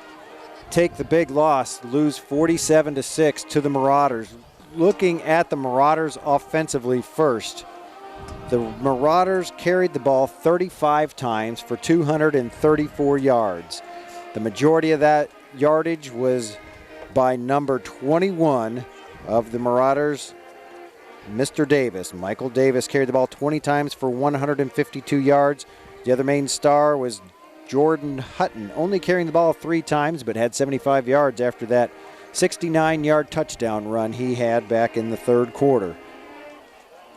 take the big loss, lose 47-6 to the Marauders. Looking at the Marauders offensively first, the Marauders carried the ball 35 times for 234 yards. The majority of that yardage was by number 21 of the Marauders, Mr. Davis. Michael Davis carried the ball 20 times for 152 yards. The other main star was Jordan Hutton, only carrying the ball 3 times, but had 75 yards after that 69-yard touchdown run he had back in the third quarter.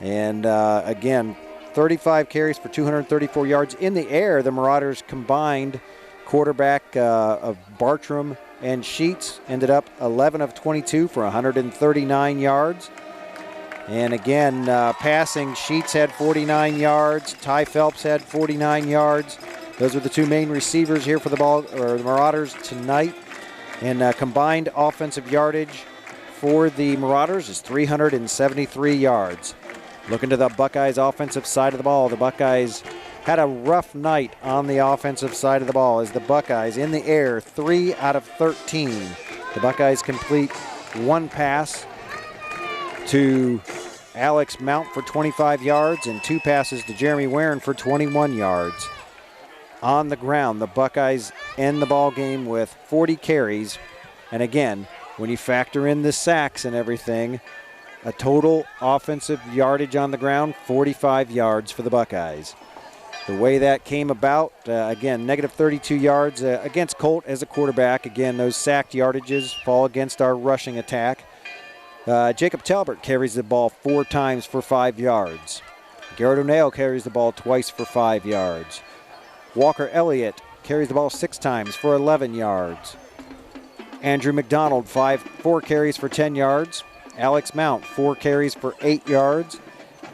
And again, 35 carries for 234 yards. In the air, the Marauders combined quarterback of Bartram and Sheets ended up 11 of 22 for 139 yards. And again, passing, Sheets had 49 yards. Ty Phelps had 49 yards. Those are the 2 main receivers here for the Marauders tonight. And combined offensive yardage for the Marauders is 373 yards. Looking to the Buckeyes' offensive side of the ball, the Buckeyes had a rough night on the offensive side of the ball as the Buckeyes in the air, 3 out of 13. The Buckeyes complete 1 pass to Alex Mount for 25 yards and 2 passes to Jeremy Warren for 21 yards. On the ground, the Buckeyes end the ball game with 40 carries. And again, when you factor in the sacks and everything, a total offensive yardage on the ground, 45 yards for the Buckeyes. The way that came about, again, negative 32 yards against Colt as a quarterback. Again, those sacked yardages fall against our rushing attack. Jacob Talbert carries the ball 4 times for 5 yards. Garrett O'Neill carries the ball twice for 5 yards. Walker Elliott carries the ball 6 times for 11 yards. Andrew McDonald, 4 carries for 10 yards. Alex Mount, 4 carries for 8 yards.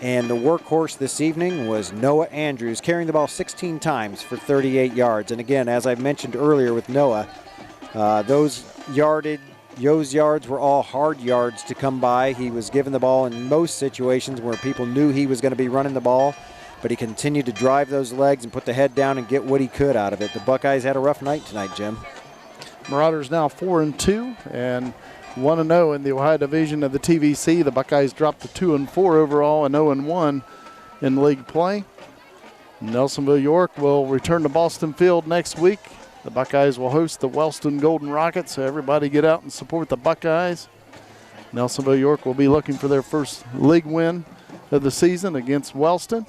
And the workhorse this evening was Noah Andrews, carrying the ball 16 times for 38 yards. And again, as I mentioned earlier with Noah, those yards were all hard yards to come by. He was given the ball in most situations where people knew he was going to be running the ball, but he continued to drive those legs and put the head down and get what he could out of it. The Buckeyes had a rough night tonight, Jim. Marauders now 4-2 and 1-0 in the Ohio Division of the TVC. The Buckeyes dropped to 2-4 overall and 0-1 in league play. Nelsonville-York will return to Boston Field next week. The Buckeyes will host the Wellston Golden Rockets, so everybody get out and support the Buckeyes. Nelsonville-York will be looking for their first league win of the season against Wellston.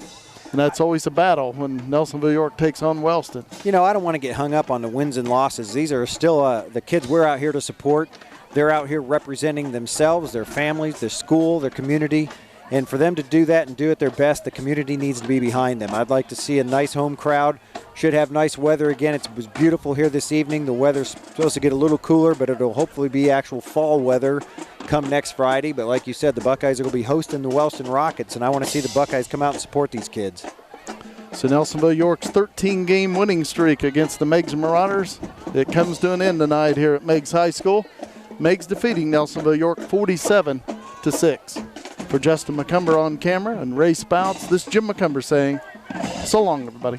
And that's always a battle when Nelsonville-York takes on Wellston. You know, I don't want to get hung up on the wins and losses. These are still the kids we're out here to support. They're out here representing themselves, their families, their school, their community. And for them to do that and do it their best, the community needs to be behind them. I'd like to see a nice home crowd. Should have nice weather again. It was beautiful here this evening. The weather's supposed to get a little cooler, but it'll hopefully be actual fall weather come next Friday. But like you said, the Buckeyes are going to be hosting the Wellston Rockets, and I want to see the Buckeyes come out and support these kids. So Nelsonville-York's 13-game winning streak against the Meigs Marauders, it comes to an end tonight here at Meigs High School. Meigs defeating Nelsonville-York 47-6. For Justin McCumber on camera and Ray Spouts, this is Jim McCumber saying, so long, everybody.